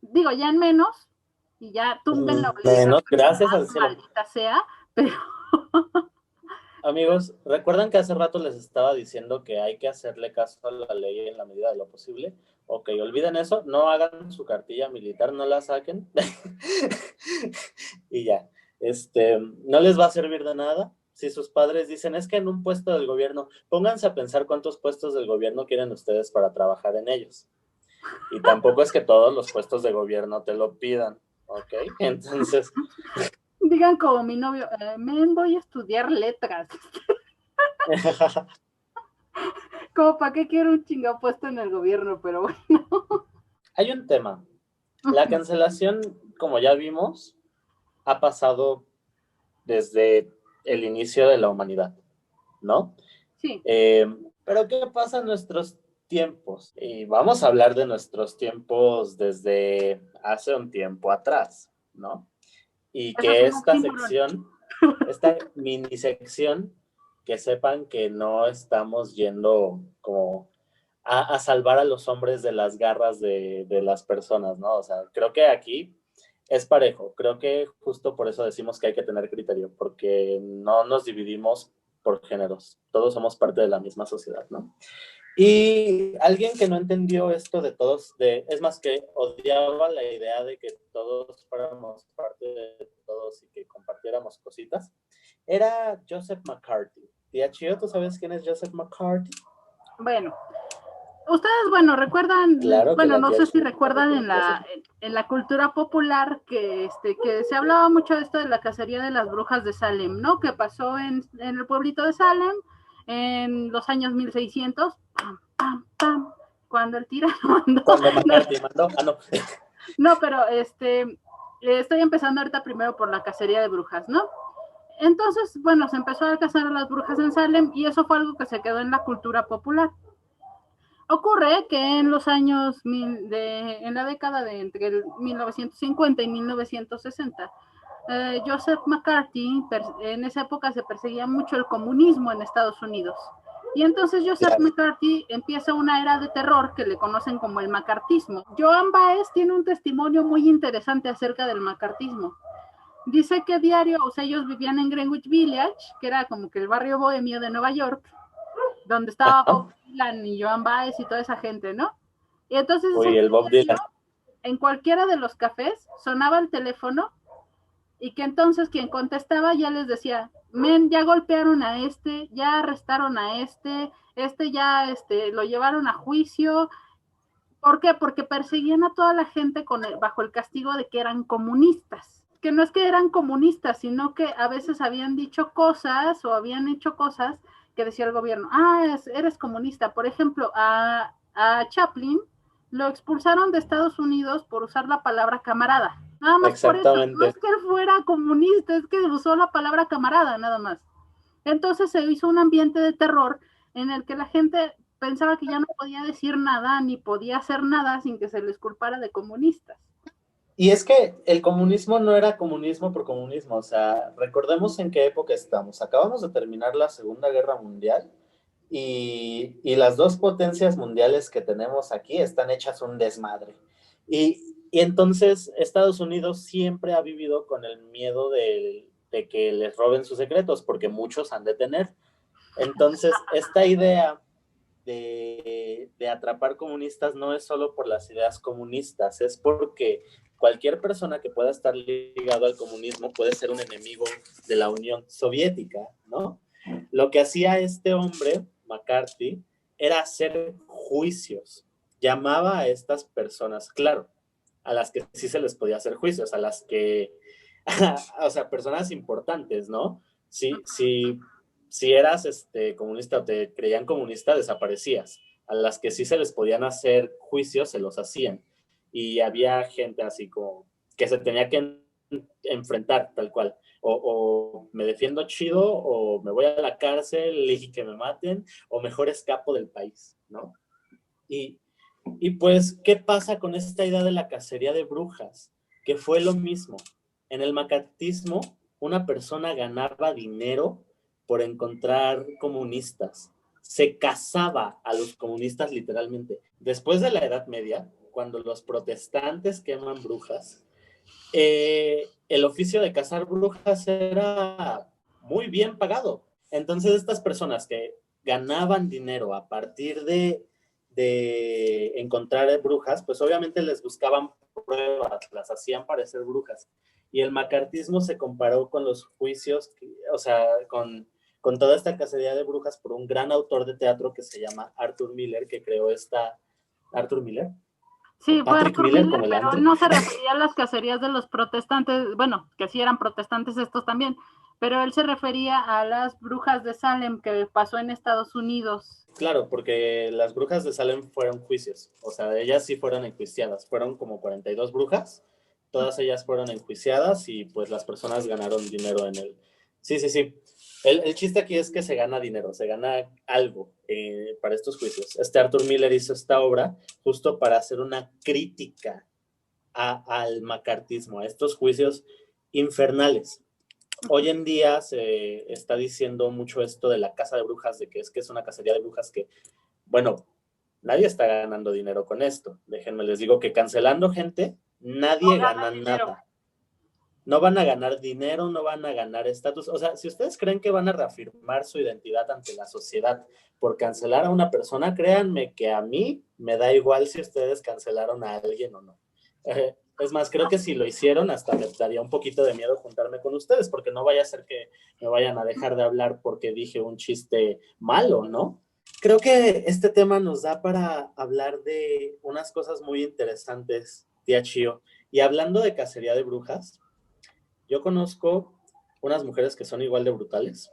Digo, ya en menos, y ya tumben la obligación. Menos, gracias al cielo. Maldita sea, pero... Amigos, ¿recuerdan que hace rato les estaba diciendo que hay que hacerle caso a la ley en la medida de lo posible? Ok, olviden eso, no hagan su cartilla militar, no la saquen. Y ya, no les va a servir de nada. Si sus padres dicen, es que en un puesto del gobierno, pónganse a pensar cuántos puestos del gobierno quieren ustedes para trabajar en ellos. Y tampoco es que todos los puestos de gobierno te lo pidan, ¿ok? Entonces... Digan como mi novio, voy a estudiar letras. Como para qué quiero un chingapuesto en el gobierno, pero bueno. Hay un tema. La cancelación, como ya vimos, ha pasado desde el inicio de la humanidad, ¿no? Sí. Pero ¿qué pasa en nuestros tiempos? Y vamos a hablar de nuestros tiempos desde hace un tiempo atrás, ¿no? Y que esta sección, esta mini sección, que sepan que no estamos yendo como a salvar a los hombres de las garras de las personas, ¿no? O sea, creo que aquí es parejo. Creo que justo por eso decimos que hay que tener criterio, porque no nos dividimos por géneros. Todos somos parte de la misma sociedad, ¿no? Y alguien que no entendió esto de todos, es más, que odiaba la idea de que todos fuéramos parte de todos y que compartiéramos cositas, era Joseph McCarthy. Tía Chio, ¿tú sabes quién es Joseph McCarthy? Bueno, ustedes, recuerdan, claro, no sé si recuerdan en la cultura popular que se hablaba mucho de esto de la cacería de las brujas de Salem, ¿no? Que pasó en el pueblito de Salem en los años 1600, pam, pam, pam, cuando el tirano mandó. Cuando McCarthy mandó, no. No, pero estoy empezando ahorita primero por la cacería de brujas, ¿no? Entonces, bueno, se empezó a cazar a las brujas en Salem y eso fue algo que se quedó en la cultura popular. Ocurre que en los años, en la década de entre el 1950 y 1960, Joseph McCarthy, en esa época se perseguía mucho el comunismo en Estados Unidos. Y entonces Joseph McCarthy empieza una era de terror que le conocen como el macartismo. Joan Baez tiene un testimonio muy interesante acerca del macartismo. Dice que diario, ellos vivían en Greenwich Village, que era como que el barrio bohemio de Nueva York, donde estaba Bob Dylan y Joan Baez y toda esa gente, ¿no? Y entonces el Bob Dylan. En cualquiera de los cafés sonaba el teléfono y que entonces quien contestaba ya les decía, ya golpearon a ya arrestaron a ya lo llevaron a juicio. ¿Por qué? Porque perseguían a toda la gente bajo el castigo de que eran comunistas. Que no es que eran comunistas, sino que a veces habían dicho cosas o habían hecho cosas que decía el gobierno, eres comunista. Por ejemplo, a Chaplin lo expulsaron de Estados Unidos por usar la palabra camarada. Nada más por eso, no es que él fuera comunista, es que usó la palabra camarada, nada más. Entonces se hizo un ambiente de terror en el que la gente pensaba que ya no podía decir nada ni podía hacer nada sin que se les culpara de comunistas. Y es que el comunismo no era comunismo por comunismo, o sea, recordemos en qué época estamos. Acabamos de terminar la Segunda Guerra Mundial y las dos potencias mundiales que tenemos aquí están hechas un desmadre. Y entonces Estados Unidos siempre ha vivido con el miedo de que les roben sus secretos, porque muchos han de tener. Entonces, esta idea de atrapar comunistas no es solo por las ideas comunistas, es porque cualquier persona que pueda estar ligado al comunismo puede ser un enemigo de la Unión Soviética, ¿no? Lo que hacía este hombre, McCarthy, era hacer juicios. Llamaba a estas personas, claro, a las que sí se les podía hacer juicios, a las que, o sea, personas importantes, ¿no? Si eras comunista o te creían comunista, desaparecías. A las que sí se les podían hacer juicios, se los hacían. Y había gente así como que se tenía que enfrentar tal cual. O me defiendo chido, o me voy a la cárcel y que me maten, o mejor escapo del país, ¿no? Y, y pues, ¿qué pasa con esta idea de la cacería de brujas? Que fue lo mismo. En el macartismo, una persona ganaba dinero por encontrar comunistas. Se cazaba a los comunistas literalmente. Después de la Edad Media, cuando los protestantes queman brujas, el oficio de cazar brujas era muy bien pagado. Entonces estas personas que ganaban dinero a partir de encontrar brujas, pues obviamente les buscaban pruebas, las hacían parecer brujas. Y el macartismo se comparó con los juicios, o sea, con toda esta cacería de brujas por un gran autor de teatro que se llama Arthur Miller, que creó esta... ¿Arthur Miller? Sí, fue Patrick Arthur Miller, Miller, como el pero antro. él no se refería a las cacerías de los protestantes, bueno, que sí eran protestantes estos también, pero él se refería a las brujas de Salem que pasó en Estados Unidos. Claro, porque las brujas de Salem fueron juicios, o sea, ellas sí fueron enjuiciadas, fueron como 42 brujas, todas ellas fueron enjuiciadas y pues las personas ganaron dinero en el... Sí, sí, sí. El chiste aquí es que se gana dinero, se gana algo para estos juicios. Arthur Miller hizo esta obra justo para hacer una crítica al macartismo, a estos juicios infernales. Hoy en día se está diciendo mucho esto de la casa de brujas, de que es una cacería de brujas que, bueno, nadie está ganando dinero con esto. Déjenme les digo que cancelando gente, nadie No gana gana dinero. nada. No van a ganar dinero, no van a ganar estatus. O sea, si ustedes creen que van a reafirmar su identidad ante la sociedad por cancelar a una persona, créanme que a mí me da igual si ustedes cancelaron a alguien o no. Es más, creo que si lo hicieron, hasta me daría un poquito de miedo juntarme con ustedes, porque no vaya a ser que me vayan a dejar de hablar porque dije un chiste malo, ¿no? Creo que este tema nos da para hablar de unas cosas muy interesantes, tía Chio. Y hablando de cacería de brujas, yo conozco unas mujeres que son igual de brutales,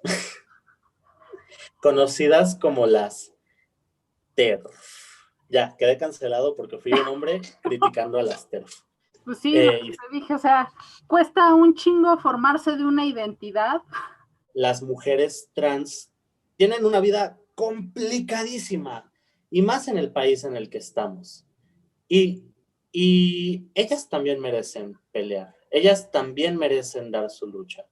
conocidas como las TERF. Ya, quedé cancelado porque fui un hombre criticando a las TERF. Pues sí, lo que te dije, o sea, cuesta un chingo formarse de una identidad. Las mujeres trans tienen una vida complicadísima, y más en el país en el que estamos. Y, y ellas también merecen pelear, ellas también merecen dar su lucha.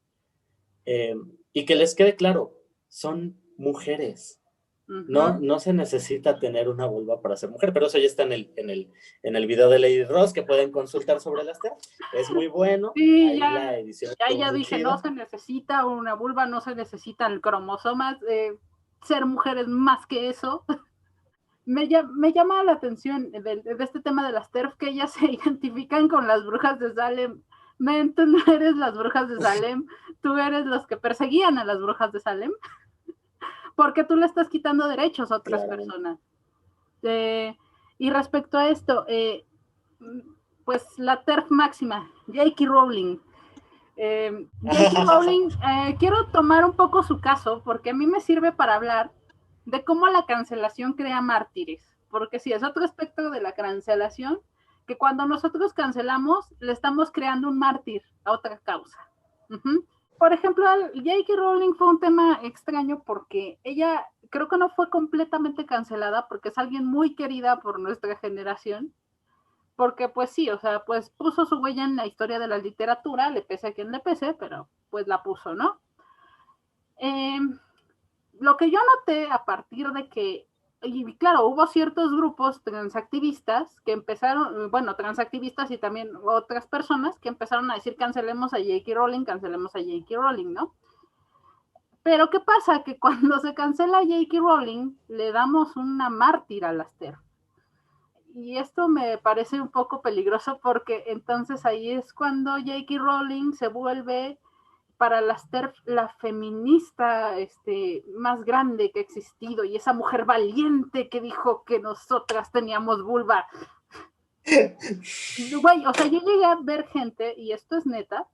Y que les quede claro, son mujeres. No, no se necesita tener una vulva para ser mujer, pero eso ya está en el video de Lady Ross que pueden consultar sobre las TERF. Es muy bueno. Sí, ahí ya, la edición ya muy dije, chida. no se necesita una vulva, no se necesitan cromosomas, ser mujeres más que eso. Me llama la atención de este tema de las TERF, que ellas se identifican con las brujas de Salem. Men, tú no eres las brujas de Salem, tú eres los que perseguían a las brujas de Salem, porque tú le estás quitando derechos a otras personas. Y respecto a esto, pues la TERF máxima, J.K. Rowling. J.K. Rowling, quiero tomar un poco su caso, porque a mí me sirve para hablar de cómo la cancelación crea mártires. Porque sí, es otro aspecto de la cancelación, que cuando nosotros cancelamos, le estamos creando un mártir a otra causa. Por ejemplo, J.K. Rowling fue un tema extraño porque ella creo que no fue completamente cancelada porque es alguien muy querida por nuestra generación, porque pues sí, o sea, pues puso su huella en la historia de la literatura, le pese a quien le pese, pero pues la puso, ¿no? Eh, lo que yo noté a partir de que, y claro, hubo ciertos grupos transactivistas que empezaron, bueno, transactivistas y también otras personas que empezaron a decir cancelemos a J.K. Rowling, cancelemos a J.K. Rowling, ¿no? Pero ¿qué pasa? Que cuando se cancela a J.K. Rowling, le damos una mártir a las TERF. Y esto me parece un poco peligroso porque entonces ahí es cuando J.K. Rowling se vuelve para las TERF la feminista más grande que ha existido y esa mujer valiente que dijo que nosotras teníamos vulva. Güey, o sea, yo llegué a ver gente, y esto es neta,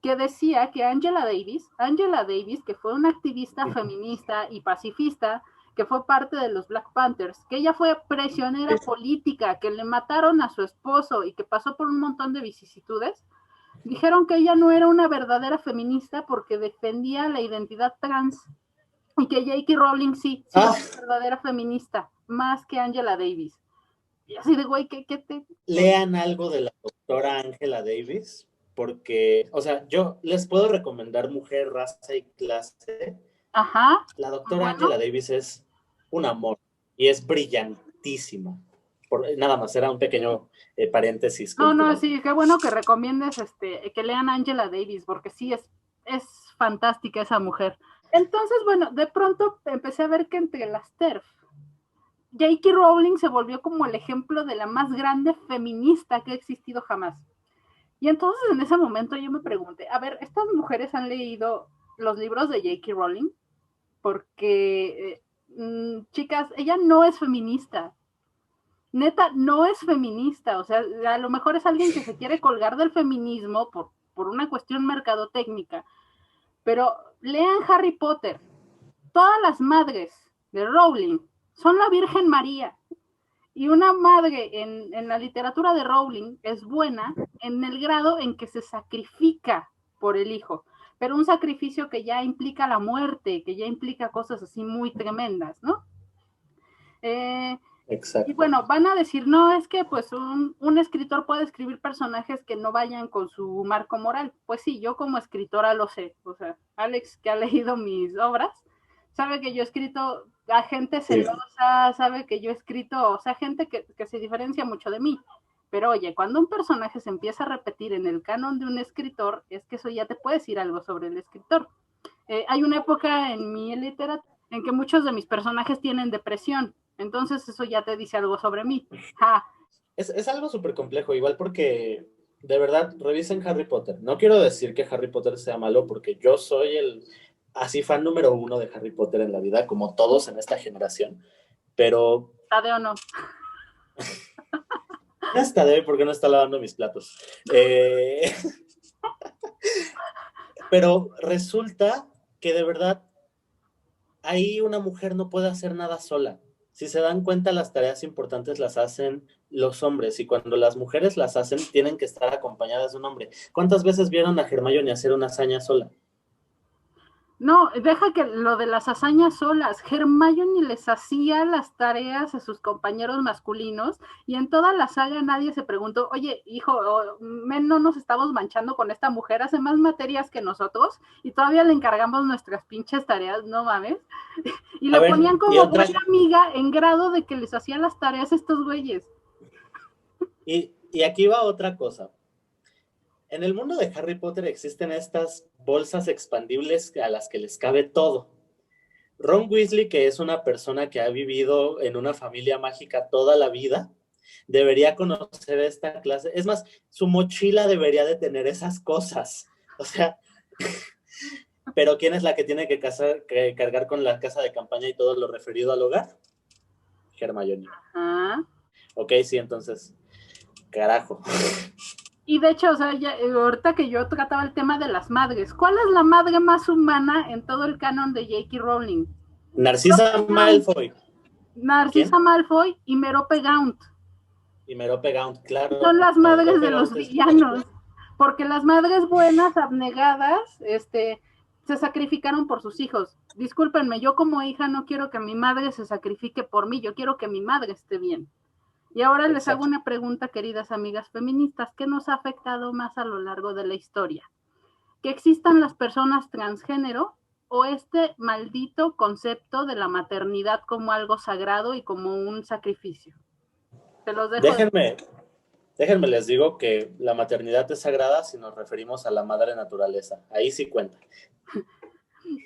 que decía que Angela Davis, que fue una activista feminista y pacifista, que fue parte de los Black Panthers, que ella fue prisionera política, que le mataron a su esposo y que pasó por un montón de vicisitudes, dijeron que ella no era una verdadera feminista porque defendía la identidad trans y que J.K. Rowling sí es una verdadera feminista, más que Angela Davis. Y así de, güey, ¿qué te...? Lean algo de la doctora Angela Davis, porque, o sea, yo les puedo recomendar Mujer, Raza y Clase. Ajá. La doctora Bueno. Angela Davis es un amor y es brillantísima. Nada más, era un pequeño paréntesis cultural. No, sí, qué bueno que recomiendes que lean Angela Davis, porque sí, es fantástica esa mujer. Entonces, bueno, de pronto empecé a ver que entre las TERF, J.K. Rowling se volvió como el ejemplo de la más grande feminista que ha existido jamás. Y entonces en ese momento yo me pregunté, a ver, ¿estas mujeres han leído los libros de J.K. Rowling? Porque, chicas, ella no es feminista. Neta, no es feminista. O sea, a lo mejor es alguien que se quiere colgar del feminismo por una cuestión mercadotécnica. Pero lean Harry Potter. Todas las madres de Rowling son la Virgen María. Y una madre en la literatura de Rowling es buena en el grado en que se sacrifica por el hijo, pero un sacrificio que ya implica la muerte, que ya implica cosas así muy tremendas, ¿no? Exacto. Y bueno, van a decir, no, es que pues un escritor puede escribir personajes que no vayan con su marco moral. Pues sí, yo como escritora lo sé. O sea, Alex, que ha leído mis obras, sabe que yo he escrito a gente celosa, sabe que yo he escrito, o sea, gente que se diferencia mucho de mí. Pero oye, cuando un personaje se empieza a repetir en el canon de un escritor, es que eso ya te puede decir algo sobre el escritor. Hay una época en mi literatura en que muchos de mis personajes tienen depresión, entonces eso ya te dice algo sobre mí. Ja. Es algo súper complejo, igual porque, de verdad, revisen Harry Potter. No quiero decir que Harry Potter sea malo, porque yo soy el así fan número 1 de Harry Potter en la vida, como todos en esta generación, pero... Tadeo no. Gracias, Tadeo, porque no está lavando mis platos. Pero resulta que de verdad ahí una mujer no puede hacer nada sola. Si se dan cuenta, las tareas importantes las hacen los hombres y cuando las mujeres las hacen, tienen que estar acompañadas de un hombre. ¿Cuántas veces vieron a Hermione hacer una hazaña sola? No, deja que lo de las hazañas solas. Hermione les hacía las tareas a sus compañeros masculinos y en toda la saga nadie se preguntó, oye, hijo, no nos estamos manchando con esta mujer, hace más materias que nosotros y todavía le encargamos nuestras pinches tareas, no mames. Y lo ponían como buena amiga en grado de que les hacían las tareas a estos güeyes. Y aquí va otra cosa. En el mundo de Harry Potter existen estas bolsas expandibles a las que les cabe todo. Ron Weasley, que es una persona que ha vivido en una familia mágica toda la vida, debería conocer esta clase. Es más, su mochila debería de tener esas cosas. O sea, pero ¿quién es la que tiene que cargar con la casa de campaña y todo lo referido al hogar? Hermione. Ajá. Ok, sí, entonces, carajo. Y de hecho, o sea, ya, ahorita que yo trataba el tema de las madres, ¿cuál es la madre más humana en todo el canon de J.K. Rowling? Narcisa Malfoy. Narcisa Malfoy y Merope Gaunt. Y Merope Gaunt, claro. Son las madres de los villanos. Porque las madres buenas, abnegadas, se sacrificaron por sus hijos. Discúlpenme, yo como hija no quiero que mi madre se sacrifique por mí, yo quiero que mi madre esté bien. Y ahora les hago Exacto. una pregunta, queridas amigas feministas, ¿qué nos ha afectado más a lo largo de la historia? ¿Que existan las personas transgénero o este maldito concepto de la maternidad como algo sagrado y como un sacrificio? Te los dejo de... Déjenme, déjenme les digo que la maternidad es sagrada si nos referimos a la madre naturaleza. Ahí sí cuenta.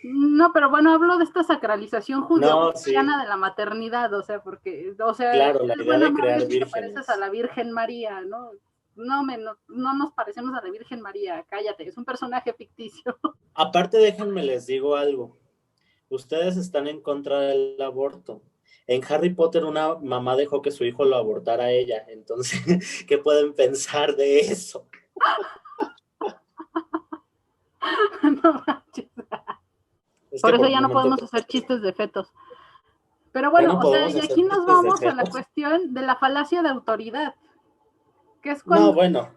No, pero bueno, hablo de esta sacralización No, sí, judeo-cristiana de la maternidad, o sea, porque, o sea, claro, la eres idea buena de madre crear si te pareces a vírgenes. la Virgen María, ¿no? No nos parecemos a la Virgen María, cállate, es un personaje ficticio. Aparte, déjenme les digo algo. Ustedes están en contra del aborto. En Harry Potter una mamá dejó que su hijo lo abortara a ella. Entonces, ¿qué pueden pensar de eso? No manches. Es que Por eso por ya no momento podemos hacer chistes de fetos. Pero ya bueno, no o sea, podemos y hacer aquí nos chistes de vamos a la fetos. cuestión de la falacia de autoridad, que es No, cuando bueno.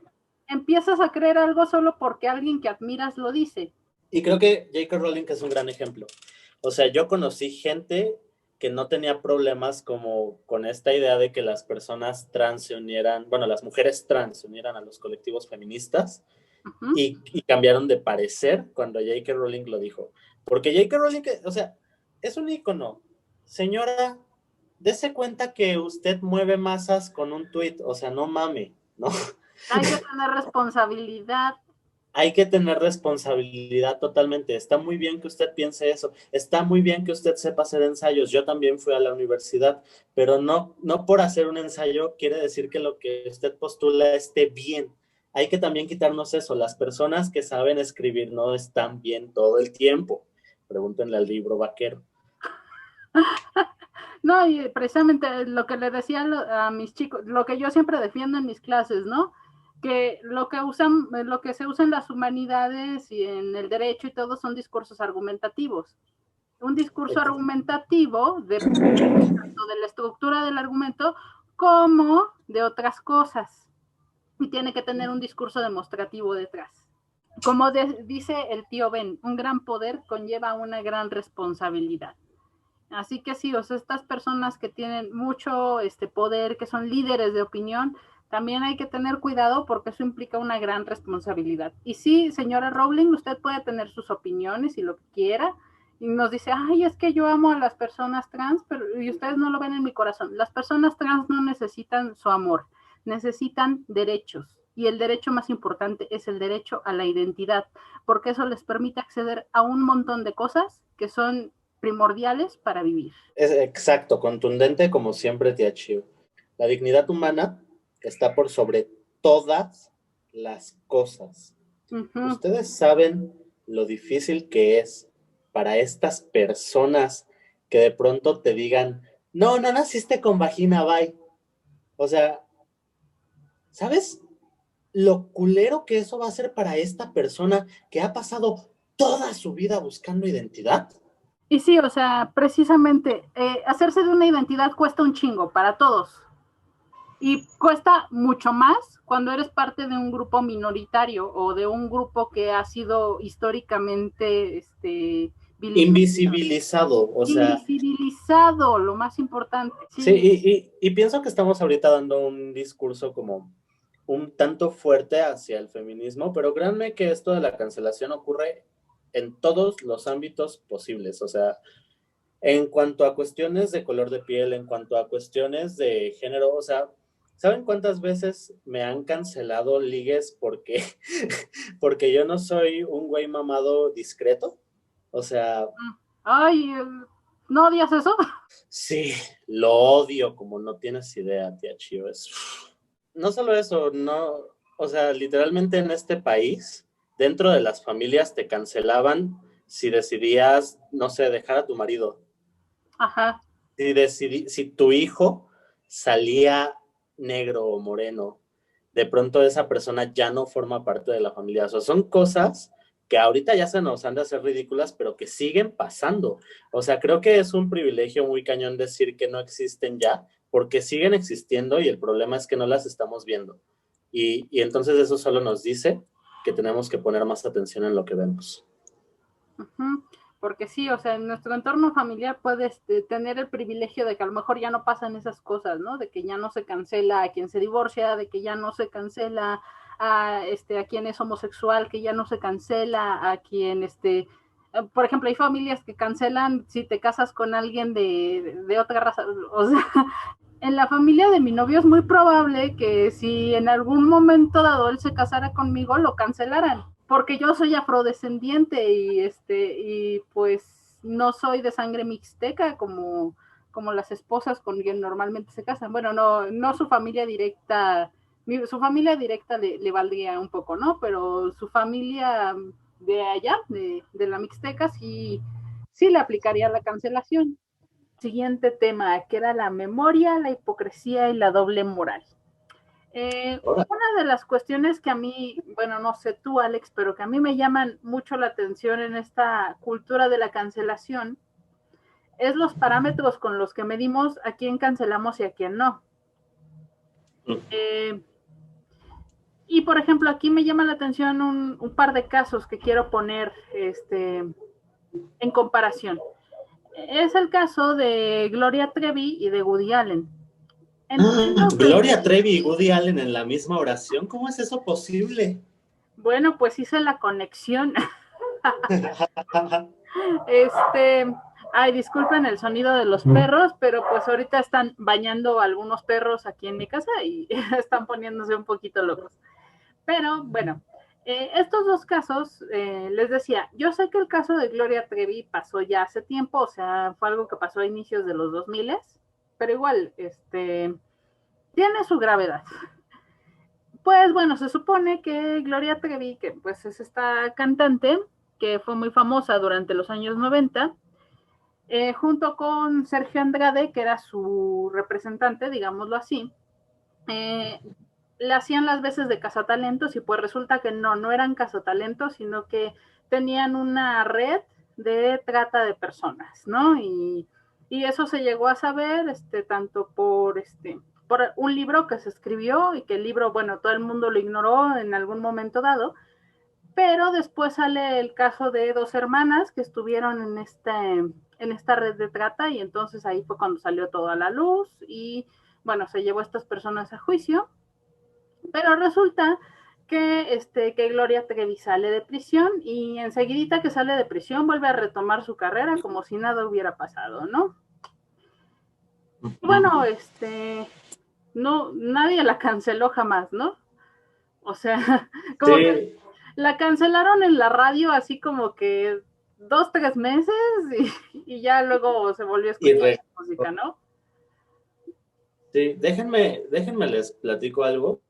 empiezas a creer algo solo porque alguien que admiras lo dice. Y creo que J.K. Rowling es un gran ejemplo. O sea, yo conocí gente que no tenía problemas como con esta idea de que las personas trans se unieran, bueno, las mujeres trans se unieran a los colectivos feministas Uh -huh. y cambiaron de parecer cuando J.K. Rowling lo dijo. Porque J.K. Rowling, o sea, es un ícono. Señora, dese cuenta que usted mueve masas con un tuit, o sea, no mame, ¿no? Hay que tener responsabilidad. Hay que tener responsabilidad totalmente. Está muy bien que usted piense eso. Está muy bien que usted sepa hacer ensayos. Yo también fui a la universidad, pero no por hacer un ensayo quiere decir que lo que usted postula esté bien. Hay que también quitarnos eso. Las personas que saben escribir no están bien todo el tiempo. Pregúntenle al libro vaquero. No, y precisamente lo que le decía a mis chicos, lo que yo siempre defiendo en mis clases, ¿no? Que lo que se usa en las humanidades y en el derecho y todo son discursos argumentativos. Un discurso argumentativo depende tanto de la estructura del argumento como de otras cosas. Y tiene que tener un discurso demostrativo detrás. Como dice el tío Ben, un gran poder conlleva una gran responsabilidad. Así que sí, o sea, estas personas que tienen mucho poder, que son líderes de opinión, también hay que tener cuidado porque eso implica una gran responsabilidad. Y sí, señora Rowling, usted puede tener sus opiniones y lo que quiera, y nos dice, ay, es que yo amo a las personas trans, pero y ustedes no lo ven en mi corazón. Las personas trans no necesitan su amor, necesitan derechos. Y el derecho más importante es el derecho a la identidad, porque eso les permite acceder a un montón de cosas que son primordiales para vivir. Es exacto, contundente como siempre te achivo. La dignidad humana está por sobre todas las cosas. Uh -huh. Ustedes saben lo difícil que es para estas personas que de pronto te digan, no, no naciste con vagina, bye. O sea, ¿sabes lo culero que eso va a ser para esta persona que ha pasado toda su vida buscando identidad? Y sí, o sea, precisamente, hacerse de una identidad cuesta un chingo para todos. Y cuesta mucho más cuando eres parte de un grupo minoritario o de un grupo que ha sido históricamente Invisibilizado, o sea, invisibilizado, lo más importante. sí, Sí. y pienso que estamos ahorita dando un discurso como un tanto fuerte hacia el feminismo, pero créanme que esto de la cancelación ocurre en todos los ámbitos posibles, o sea, en cuanto a cuestiones de color de piel, en cuanto a cuestiones de género, o sea, ¿saben cuántas veces me han cancelado ligues porque, porque yo no soy un güey mamado discreto? O sea, Ay, ¿no odias eso? sí, lo odio como no tienes idea, tía Chio. No solo eso, no, o sea, literalmente en este país, dentro de las familias te cancelaban si decidías, no sé, dejar a tu marido. Ajá. Si tu hijo salía negro o moreno, de pronto esa persona ya no forma parte de la familia. O sea, son cosas que ahorita ya se nos han de hacer ridículas, pero que siguen pasando. O sea, creo que es un privilegio muy cañón decir que no existen ya, porque siguen existiendo y el problema es que no las estamos viendo. Y entonces eso solo nos dice que tenemos que poner más atención en lo que vemos. Uh -huh. porque sí, o sea, en nuestro entorno familiar puedes tener el privilegio de que a lo mejor ya no pasan esas cosas, ¿no? De que ya no se cancela a quien se divorcia, de que ya no se cancela a quien es homosexual, que ya no se cancela a quien, por ejemplo, hay familias que cancelan si te casas con alguien de otra raza, o sea, en la familia de mi novio es muy probable que si en algún momento dado él se casara conmigo, lo cancelaran, porque yo soy afrodescendiente y pues no soy de sangre mixteca como las esposas con quien normalmente se casan. Bueno, no su familia directa, su familia directa le valdría un poco, ¿no? Pero su familia de allá, de la mixteca, sí le aplicaría la cancelación. Siguiente tema, que era la memoria, la hipocresía y la doble moral. Ahora, Una de las cuestiones que a mí, bueno, no sé tú, Alex, pero que a mí me llaman mucho la atención en esta cultura de la cancelación, es los parámetros con los que medimos a quién cancelamos y a quién no. Eh, y por ejemplo, aquí me llama la atención un par de casos que quiero poner en comparación. Es el caso de Gloria Trevi y de Woody Allen. Entiendo que, Gloria Trevi y Woody Allen en la misma oración, ¿cómo es eso posible? bueno, pues hice la conexión. Este, ay, disculpen el sonido de los perros, pero pues ahorita están bañando algunos perros aquí en mi casa y están poniéndose un poquito locos. Pero bueno, estos dos casos, les decía, yo sé que el caso de Gloria Trevi pasó ya hace tiempo, o sea, fue algo que pasó a inicios de los 2000, pero igual, tiene su gravedad. Pues bueno, se supone que Gloria Trevi, que pues es esta cantante que fue muy famosa durante los años 90, junto con Sergio Andrade, que era su representante, digámoslo así, eh, le hacían las veces de cazatalentos y pues resulta que no eran cazatalentos, sino que tenían una red de trata de personas, ¿no? Y eso se llegó a saber, tanto por un libro que se escribió y que el libro, bueno, todo el mundo lo ignoró en algún momento dado, pero después sale el caso de dos hermanas que estuvieron en esta red de trata y entonces ahí fue cuando salió todo a la luz y bueno, se llevó a estas personas a juicio, pero resulta que Gloria Trevi sale de prisión y enseguidita que sale de prisión vuelve a retomar su carrera como si nada hubiera pasado, ¿no? Bueno, no, nadie la canceló jamás, ¿no? O sea, como que Sí, la cancelaron en la radio así como que 2, 3 meses y ya luego se volvió a y escuchar la música, ¿no? sí, déjenme les platico algo.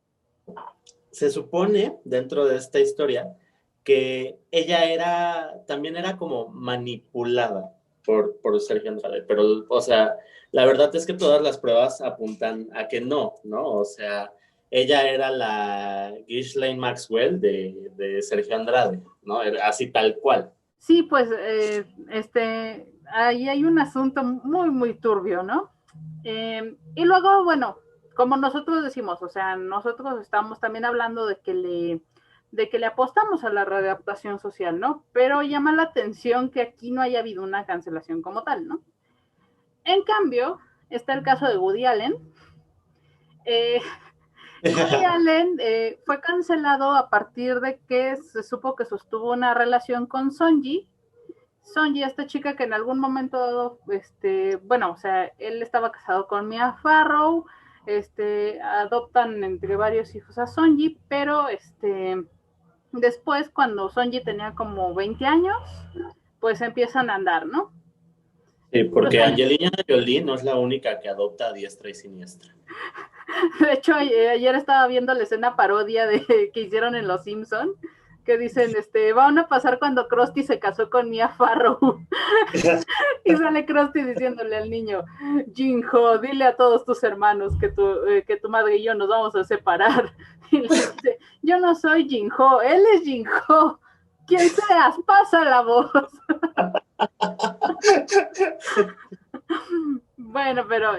Se supone, dentro de esta historia, que ella también era como manipulada por Sergio Andrade, pero, o sea, la verdad es que todas las pruebas apuntan a que no, ¿no? O sea, ella era la Ghislaine Maxwell de Sergio Andrade, ¿no? Así tal cual. Sí, pues ahí hay un asunto muy, muy turbio, ¿no? Y luego, bueno, como nosotros decimos, o sea, nosotros estamos también hablando de que le apostamos a la readaptación social, ¿no? Pero llama la atención que aquí no haya habido una cancelación como tal, ¿no? En cambio, está el caso de Woody Allen. Eh, Woody Allen fue cancelado a partir de que se supo que sostuvo una relación con Sonji. Sonji, esta chica que en algún momento, bueno, o sea, él estaba casado con Mia Farrow, adoptan entre varios hijos a Sonji, pero después, cuando Sonji tenía como 20 años, pues empiezan a andar, ¿no? Sí, porque Incluso, Angelina Jolie no es la única que adopta a diestra y siniestra. de hecho, ayer estaba viendo la escena parodia que hicieron en Los Simpson, que dicen, van a pasar cuando Krusty se casó con Mia Farrow. Y sale Krusty diciéndole al niño, Jinho, dile a todos tus hermanos que tu madre y yo nos vamos a separar. Y le dice, yo no soy Jinho, él es Jinho. Quien seas, pasa la voz. Bueno, pero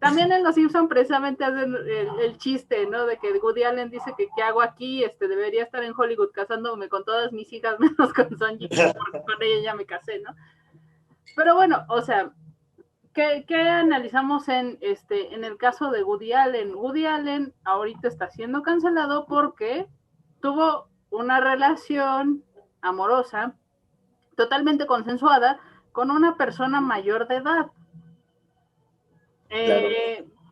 También en Los Simpson precisamente hacen el chiste, ¿no? De que Woody Allen dice que ¿qué hago aquí? Debería estar en Hollywood casándome con todas mis hijas, menos con Sonji, porque con ella ya me casé, ¿no? Pero bueno, o sea, ¿qué analizamos en el caso de Woody Allen? Woody Allen ahorita está siendo cancelado porque tuvo una relación amorosa totalmente consensuada con una persona mayor de edad. Claro.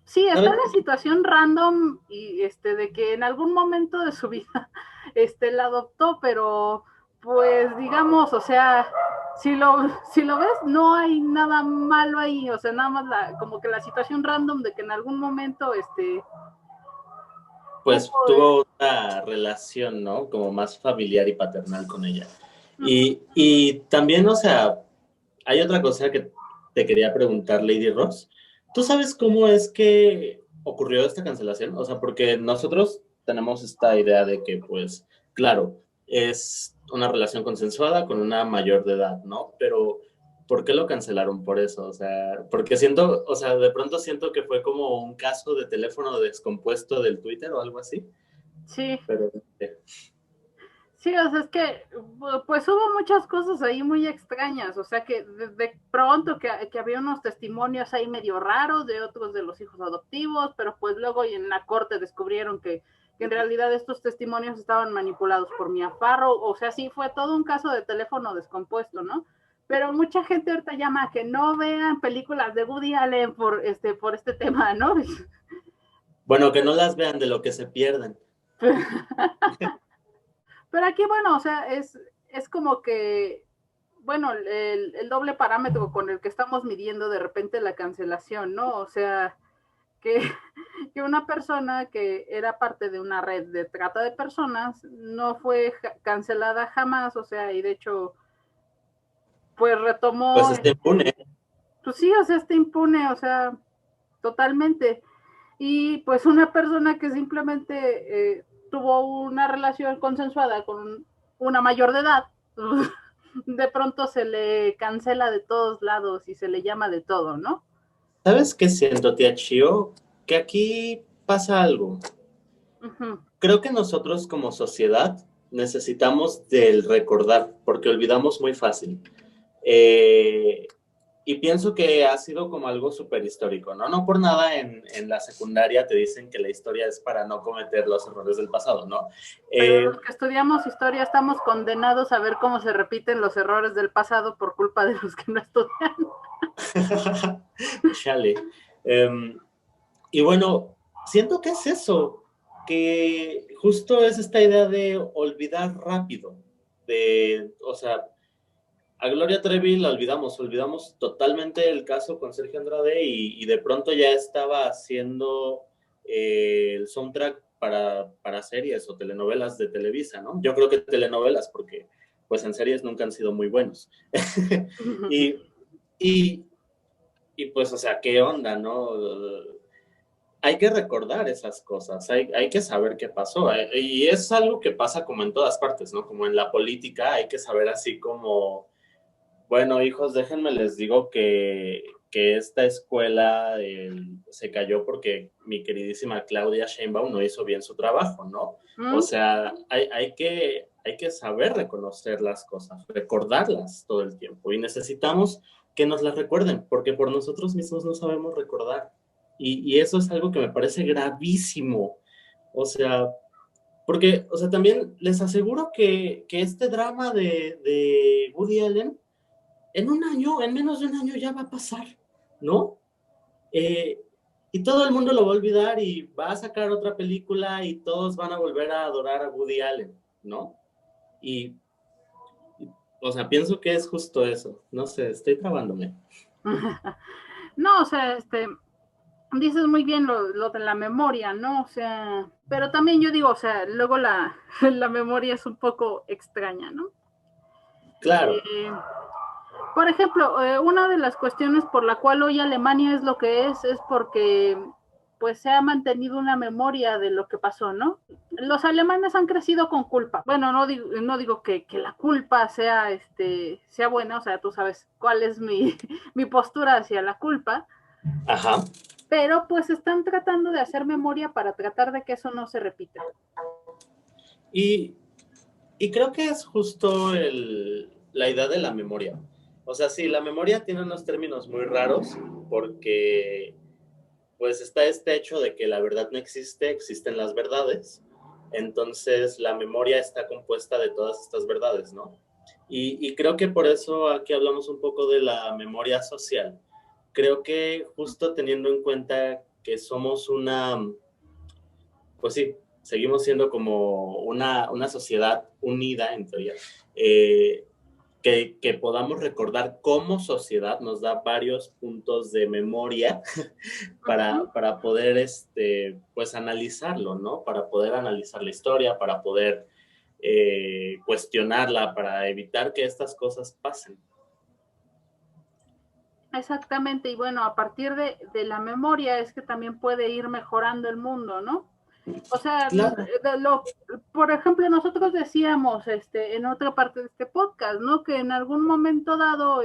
Sí, está la situación random y de que en algún momento de su vida la adoptó, pero pues digamos, o sea, si lo ves, no hay nada malo ahí, o sea, nada más como que la situación random de que en algún momento pues tuvo una relación, ¿no? Como más familiar y paternal con ella. Y también, o sea, hay otra cosa que te quería preguntar, Lady Ross. ¿Tú sabes cómo es que ocurrió esta cancelación? O sea, porque nosotros tenemos esta idea de que, pues, claro, es una relación consensuada con una mayor de edad, ¿no? Pero, ¿por qué lo cancelaron por eso? O sea, porque siento, o sea, de pronto siento que fue como un caso de teléfono descompuesto del Twitter o algo así. Sí. Pero, Sí, o sea, es que pues hubo muchas cosas ahí muy extrañas, o sea que de pronto que había unos testimonios ahí medio raros de otros de los hijos adoptivos, pero pues luego en la corte descubrieron que en realidad estos testimonios estaban manipulados por Mia Farrow, o sea, sí fue todo un caso de teléfono descompuesto, ¿no? Pero mucha gente ahorita llama a que no vean películas de Woody Allen por este tema, ¿no? bueno, que no las vean de lo que se pierden. Pero aquí, bueno, o sea, es como que, bueno, el doble parámetro con el que estamos midiendo de repente la cancelación, ¿no? O sea, que, que una persona que era parte de una red de trata de personas no fue cancelada jamás, o sea, y de hecho, pues Pues retomó, está impune. pues sí, o sea, está impune, o sea, totalmente. Y pues una persona que simplemente tuvo una relación consensuada con una mayor de edad, de pronto se le cancela de todos lados y se le llama de todo, ¿no? ¿Sabes qué siento, tía Chio? Que aquí pasa algo. Uh-huh. Creo que nosotros como sociedad necesitamos del recordar, porque olvidamos muy fácil. Y pienso que ha sido como algo súper histórico, ¿no? No por nada en la secundaria te dicen que la historia es para no cometer los errores del pasado, ¿no? Pero los que estudiamos historia estamos condenados a ver cómo se repiten los errores del pasado por culpa de los que no estudian. Chale. Y bueno, siento que es eso, que justo es esta idea de olvidar rápido, o sea, a Gloria Trevi la olvidamos totalmente el caso con Sergio Andrade y de pronto ya estaba haciendo el soundtrack para series o telenovelas de Televisa, ¿no? Yo creo que telenovelas porque pues en series nunca han sido muy buenos. y, y, y pues, o sea, ¿qué onda, no? Hay que recordar esas cosas, hay que saber qué pasó. Y es algo que pasa como en todas partes, ¿no? Como en la política, hay que saber así como, bueno, hijos, déjenme les digo que esta escuela se cayó porque mi queridísima Claudia Sheinbaum no hizo bien su trabajo, ¿no? O sea, hay que saber reconocer las cosas, recordarlas todo el tiempo. Y necesitamos que nos las recuerden, porque por nosotros mismos no sabemos recordar. Y eso es algo que me parece gravísimo. O sea, porque, o sea, también les aseguro que este drama de Woody Allen, en un año, en menos de un año ya va a pasar, ¿no? Eh, y todo el mundo lo va a olvidar y va a sacar otra película y todos van a volver a adorar a Woody Allen, ¿no? Y, o sea, pienso que es justo eso. No sé, estoy trabándome. No, o sea, dices muy bien lo de la memoria, ¿no? O sea, pero también yo digo, o sea, luego la memoria es un poco extraña, ¿no? Claro. Por ejemplo, una de las cuestiones por la cual hoy Alemania es lo que es porque pues se ha mantenido una memoria de lo que pasó, ¿no? Los alemanes han crecido con culpa. Bueno, no digo que la culpa sea buena, o sea, tú sabes cuál es mi postura hacia la culpa. Ajá. pero pues están tratando de hacer memoria para tratar de que eso no se repita. Y, y creo que es justo la idea de la memoria. O sea, sí, la memoria tiene unos términos muy raros porque pues está este hecho de que la verdad no existe, existen las verdades. Entonces la memoria está compuesta de todas estas verdades, ¿no? Y creo que por eso aquí hablamos un poco de la memoria social. Creo que justo teniendo en cuenta que somos pues sí, seguimos siendo como una sociedad unida, en teoría, que podamos recordar como sociedad nos da varios puntos de memoria para poder pues analizarlo, ¿no? Para poder analizar la historia, para poder cuestionarla, para evitar que estas cosas pasen. Exactamente, y bueno, a partir de la memoria es que también puede ir mejorando el mundo, ¿no? O sea, Claro. por ejemplo, nosotros decíamos en otra parte de este podcast, ¿no? Que en algún momento dado,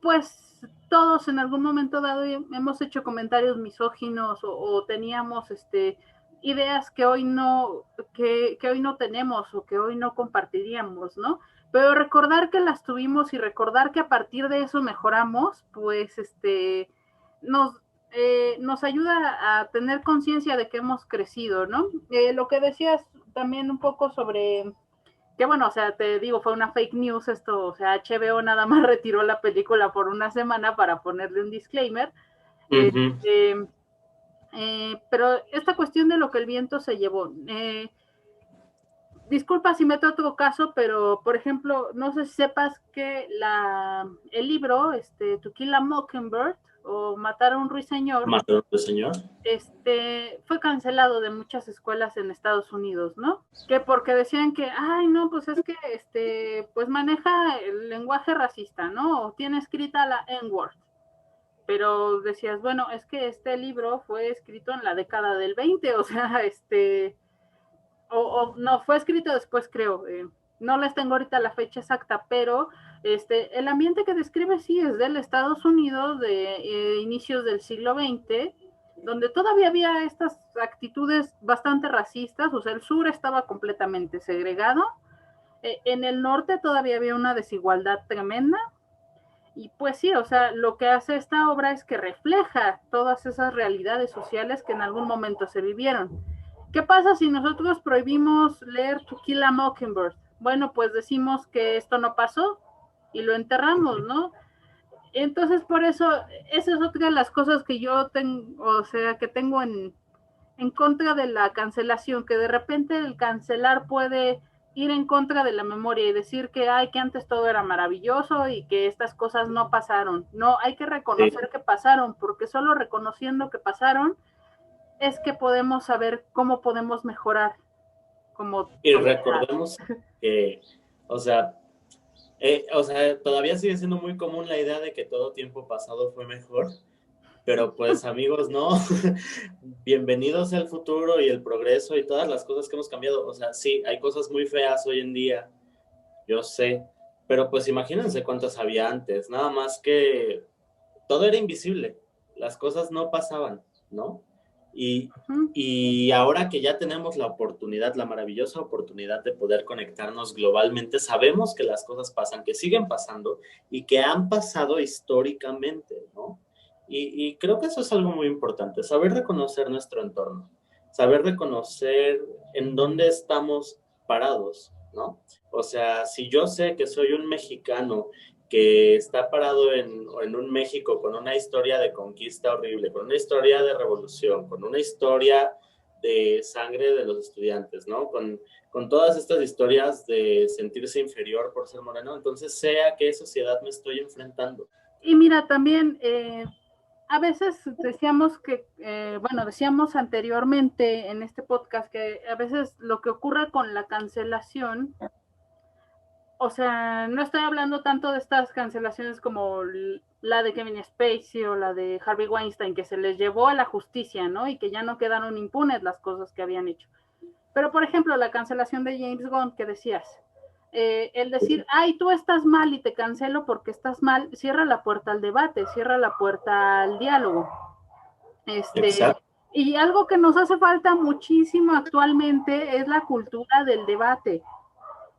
pues todos en algún momento dado hemos hecho comentarios misóginos o teníamos ideas que hoy que hoy no tenemos o que hoy no compartiríamos, ¿no? Pero recordar que las tuvimos y recordar que a partir de eso mejoramos, pues nos, nos ayuda a tener conciencia de que hemos crecido, ¿no? Lo que decías también un poco sobre que bueno, o sea, te digo, fue una fake news esto, o sea, HBO nada más retiró la película por una semana para ponerle un disclaimer. Uh-huh. Pero esta cuestión de lo que el viento se llevó, disculpa si meto otro caso, pero por ejemplo, no sé si sepas que el libro, To Kill a Mockingbird o Matar a un ruiseñor, ¿Mató al señor? fue cancelado de muchas escuelas en Estados Unidos, ¿no? Que porque decían que, ay, no, pues es que, pues maneja el lenguaje racista, ¿no? O tiene escrita la N-word. Pero decías, bueno, es que este libro fue escrito en la década del 20, o sea, o no, fue escrito después, creo. No les tengo ahorita la fecha exacta, pero el ambiente que describe sí es del Estados Unidos de inicios del siglo XX, donde todavía había estas actitudes bastante racistas, o sea, el sur estaba completamente segregado, en el norte todavía había una desigualdad tremenda, y pues sí, o sea, lo que hace esta obra es que refleja todas esas realidades sociales que en algún momento se vivieron. ¿Qué pasa si nosotros prohibimos leer To Kill a Mockingbird? Bueno, pues decimos que esto no pasó y lo enterramos, ¿no? Entonces, por eso, esa es otra de las cosas que yo tengo, o sea, que tengo en contra de la cancelación, que de repente el cancelar puede ir en contra de la memoria y decir que, ay, que antes todo era maravilloso y que estas cosas no pasaron. No, hay que reconocer Sí. que pasaron, porque solo reconociendo que pasaron es que podemos saber cómo podemos mejorar como Y sociedad. recordemos que, o sea, todavía sigue siendo muy común la idea de que todo tiempo pasado fue mejor, pero pues amigos, no, bienvenidos al futuro y el progreso y todas las cosas que hemos cambiado. O sea, sí, hay cosas muy feas hoy en día, yo sé, pero pues imagínense cuántas había antes, nada más que todo era invisible, las cosas no pasaban, ¿no? Y, y ahora que ya tenemos la oportunidad, la maravillosa oportunidad de poder conectarnos globalmente, sabemos que las cosas pasan, que siguen pasando y que han pasado históricamente, ¿no? Y creo que eso es algo muy importante, saber reconocer nuestro entorno, saber reconocer en dónde estamos parados, ¿no? O sea, si yo sé que soy un mexicano que está parado en un México con una historia de conquista horrible, con una historia de revolución, con una historia de sangre de los estudiantes, ¿no? Con todas estas historias de sentirse inferior por ser moreno, entonces sé a qué sociedad me estoy enfrentando. Y mira, también a veces decíamos que, bueno, decíamos anteriormente en este podcast que a veces lo que ocurre con la cancelación, o sea, no estoy hablando tanto de estas cancelaciones como la de Kevin Spacey o la de Harvey Weinstein, que se les llevó a la justicia, ¿no? Y que ya no quedaron impunes las cosas que habían hecho. Pero, por ejemplo, la cancelación de James Gunn que decías, el decir, ay, tú estás mal y te cancelo porque estás mal, cierra la puerta al debate, cierra la puerta al diálogo. Este, Exacto. y algo que nos hace falta muchísimo actualmente es la cultura del debate.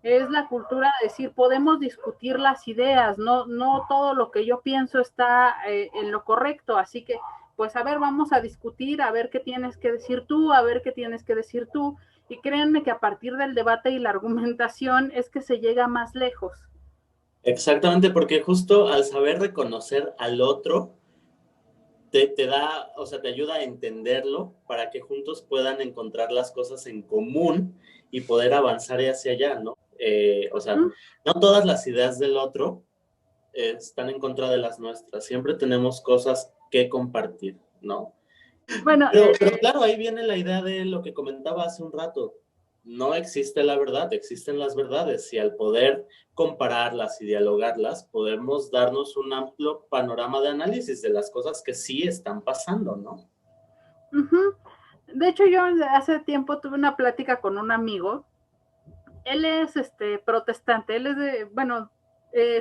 Es la cultura de decir, podemos discutir las ideas, no todo lo que yo pienso está en lo correcto, así que, pues a ver, vamos a discutir, a ver qué tienes que decir tú, a ver qué tienes que decir tú, y créanme que a partir del debate y la argumentación es que se llega más lejos. Exactamente, porque justo al saber reconocer al otro, te da, o sea, te ayuda a entenderlo para que juntos puedan encontrar las cosas en común y poder avanzar hacia allá, ¿no? O sea, ¿Mm? no todas las ideas del otro están en contra de las nuestras. Siempre tenemos cosas que compartir, ¿no? Bueno, Pero claro, ahí viene la idea de lo que comentaba hace un rato. No existe la verdad, existen las verdades y al poder compararlas y dialogarlas, podemos darnos un amplio panorama de análisis de las cosas que sí están pasando, ¿no? de hecho yo hace tiempo tuve una plática con un amigo. Él es protestante, él es de, bueno,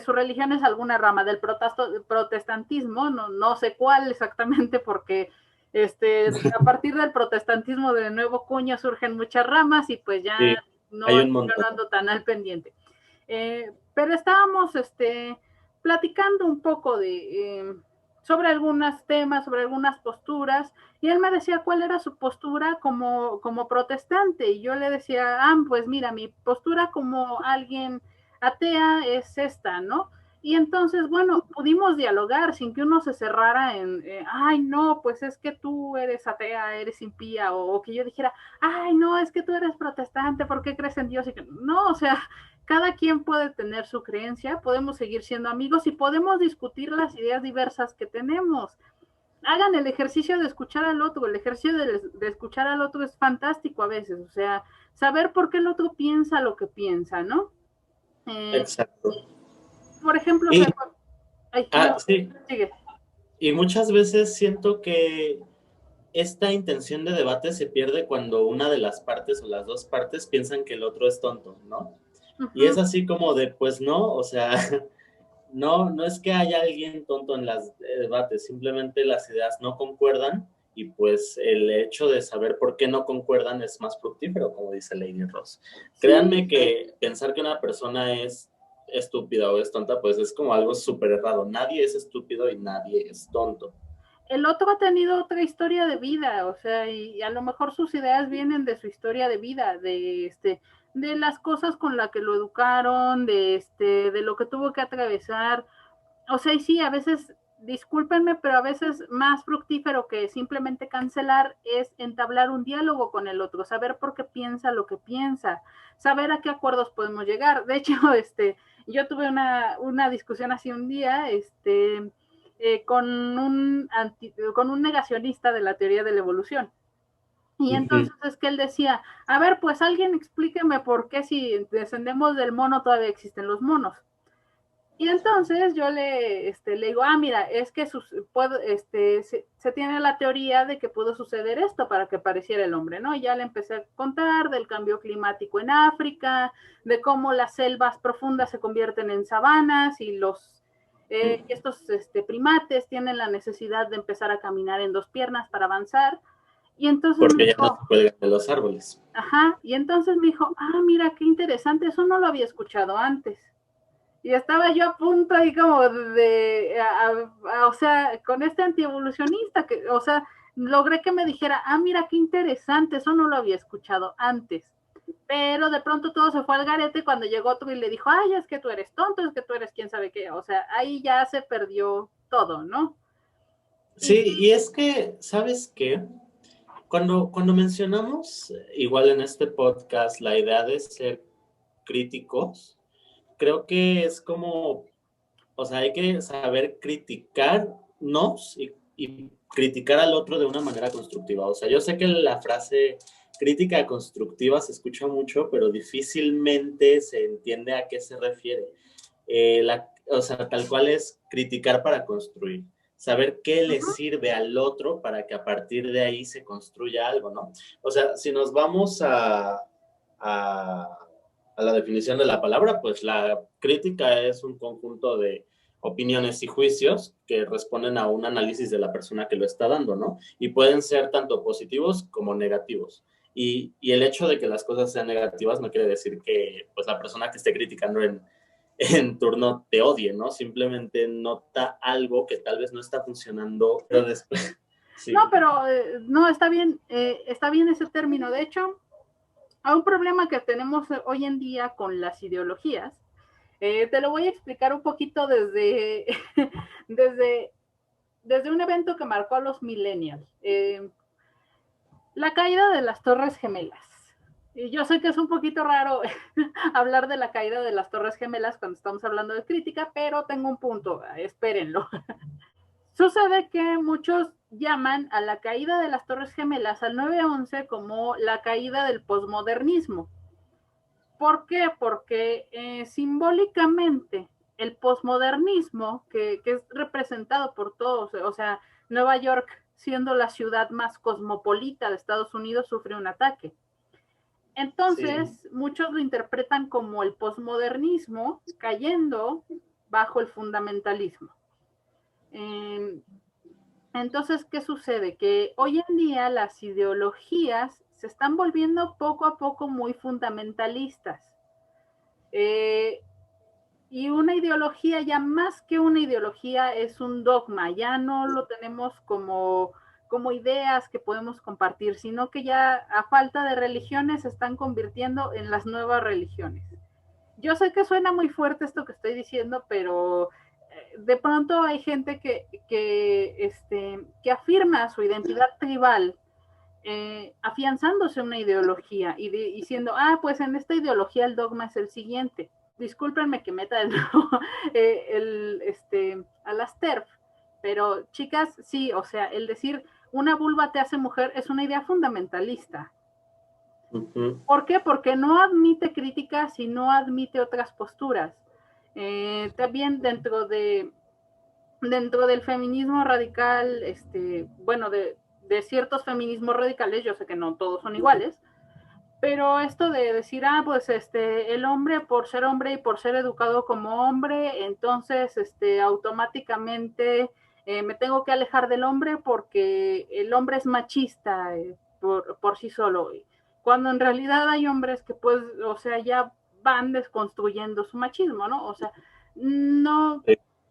su religión es alguna rama del protestantismo, no sé cuál exactamente porque a partir del protestantismo de nuevo cuño surgen muchas ramas y pues ya Sí, no hay un estoy montón. ando tan al pendiente. Pero estábamos platicando un poco sobre algunos temas, sobre algunas posturas, y él me decía cuál era su postura como protestante, y yo le decía, pues mira, mi postura como alguien atea es esta, ¿no? Y entonces, bueno, pudimos dialogar sin que uno se cerrara en, ay, no, pues es que tú eres atea, eres impía, o que yo dijera, ay, no, es que tú eres protestante, ¿por qué crees en Dios? Y que, no, o sea, cada quien puede tener su creencia, podemos seguir siendo amigos y podemos discutir las ideas diversas que tenemos. Hagan el ejercicio de escuchar al otro, el ejercicio de escuchar al otro es fantástico a veces, o sea, saber por qué el otro piensa lo que piensa, ¿no? Eh, Exacto. por ejemplo, o Y, sea, ay, no, sí, sigue. y muchas veces siento que esta intención de debate se pierde cuando una de las partes o las dos partes piensan que el otro es tonto, ¿no? Uh Y -huh. es así como de, pues no, o sea, no es que haya alguien tonto en los debates, simplemente las ideas no concuerdan y pues el hecho de saber por qué no concuerdan es más fructífero, como dice Lady Ross. Sí, Créanme que pensar que una persona es estúpida o es tonta, pues es como algo súper errado. Nadie es estúpido y nadie es tonto. el otro ha tenido otra historia de vida, o sea, y a lo mejor sus ideas vienen de su historia de vida, de las cosas con las que lo educaron, de lo que tuvo que atravesar. O sea, y sí, a veces, discúlpenme, pero a veces más fructífero que simplemente cancelar es entablar un diálogo con el otro, saber por qué piensa lo que piensa, saber a qué acuerdos podemos llegar. De hecho, yo tuve una discusión así un día, con un negacionista de la teoría de la evolución. Y Ujú. entonces es que él decía, a ver, pues alguien explíqueme por qué si descendemos del mono todavía existen los monos. Y entonces yo le digo, mira, es que se tiene la teoría de que pudo suceder esto para que apareciera el hombre, ¿no? Y ya le empecé a contar del cambio climático en África, de cómo las selvas profundas se convierten en sabanas y estos primates tienen la necesidad de empezar a caminar en dos piernas para avanzar. Y entonces me Porque ya no dijo, se cuelgan de los árboles. ajá, y entonces me dijo, mira, qué interesante, eso no lo había escuchado antes. Y estaba yo a punto ahí como o sea, con este antievolucionista, o sea, logré que me dijera, mira qué interesante, eso no lo había escuchado antes. Pero de pronto todo se fue al garete cuando llegó otro y le dijo, es que tú eres tonto, es que tú eres quién sabe qué. O sea, ahí ya se perdió todo, ¿no? Y Sí, y es que, ¿sabes qué? Cuando mencionamos, igual en este podcast, la idea de ser críticos, creo que es como, o sea, hay que saber criticarnos y criticar al otro de una manera constructiva. O sea, yo sé que la frase crítica constructiva se escucha mucho, pero difícilmente se entiende a qué se refiere. O sea, tal cual es criticar para construir. Saber qué le sirve al otro para que a partir de ahí se construya algo, ¿no? O sea, si nos vamos a la definición de la palabra, pues la crítica es un conjunto de opiniones y juicios que responden a un análisis de la persona que lo está dando, ¿no? Y pueden ser tanto positivos como negativos. Y el hecho de que las cosas sean negativas no quiere decir que pues, la persona que esté criticando en turno te odie, ¿no? Simplemente nota algo que tal vez no está funcionando, pero después... Sí. No, pero no, está bien ese término. De hecho, hay un problema que tenemos hoy en día con las ideologías. Te lo voy a explicar un poquito desde, desde, desde un evento que marcó a los millennials. La caída de las Torres Gemelas. Y yo sé que es un poquito raro hablar de la caída de las Torres Gemelas cuando estamos hablando de crítica, pero tengo un punto, espérenlo. Sucede que muchos llaman a la caída de las Torres Gemelas, al 9/11, como la caída del posmodernismo. ¿Por qué? Porque simbólicamente el posmodernismo, que es representado por todos, o sea, Nueva York, siendo la ciudad más cosmopolita de Estados Unidos, sufre un ataque. Entonces, sí, muchos lo interpretan como el posmodernismo cayendo bajo el fundamentalismo. Entonces, ¿qué sucede? Que hoy en día las ideologías se están volviendo poco a poco muy fundamentalistas. Y una ideología, ya más que una ideología, es un dogma. Ya no lo tenemos como ideas que podemos compartir, sino que ya a falta de religiones se están convirtiendo en las nuevas religiones. Yo sé que suena muy fuerte esto que estoy diciendo, pero de pronto hay gente que afirma su identidad tribal, afianzándose una ideología y diciendo, pues en esta ideología el dogma es el siguiente. Discúlpenme que meta a las TERF, pero chicas, sí, o sea, el decir una vulva te hace mujer es una idea fundamentalista. ¿Por qué? Porque no admite críticas y no admite otras posturas. También dentro del feminismo radical, bueno, de ciertos feminismos radicales, yo sé que no todos son iguales, pero esto de decir, pues el hombre por ser hombre y por ser educado como hombre, entonces automáticamente me tengo que alejar del hombre porque el hombre es machista por sí solo. Cuando en realidad hay hombres que pues, o sea, ya van desconstruyendo su machismo, ¿no? O sea, no,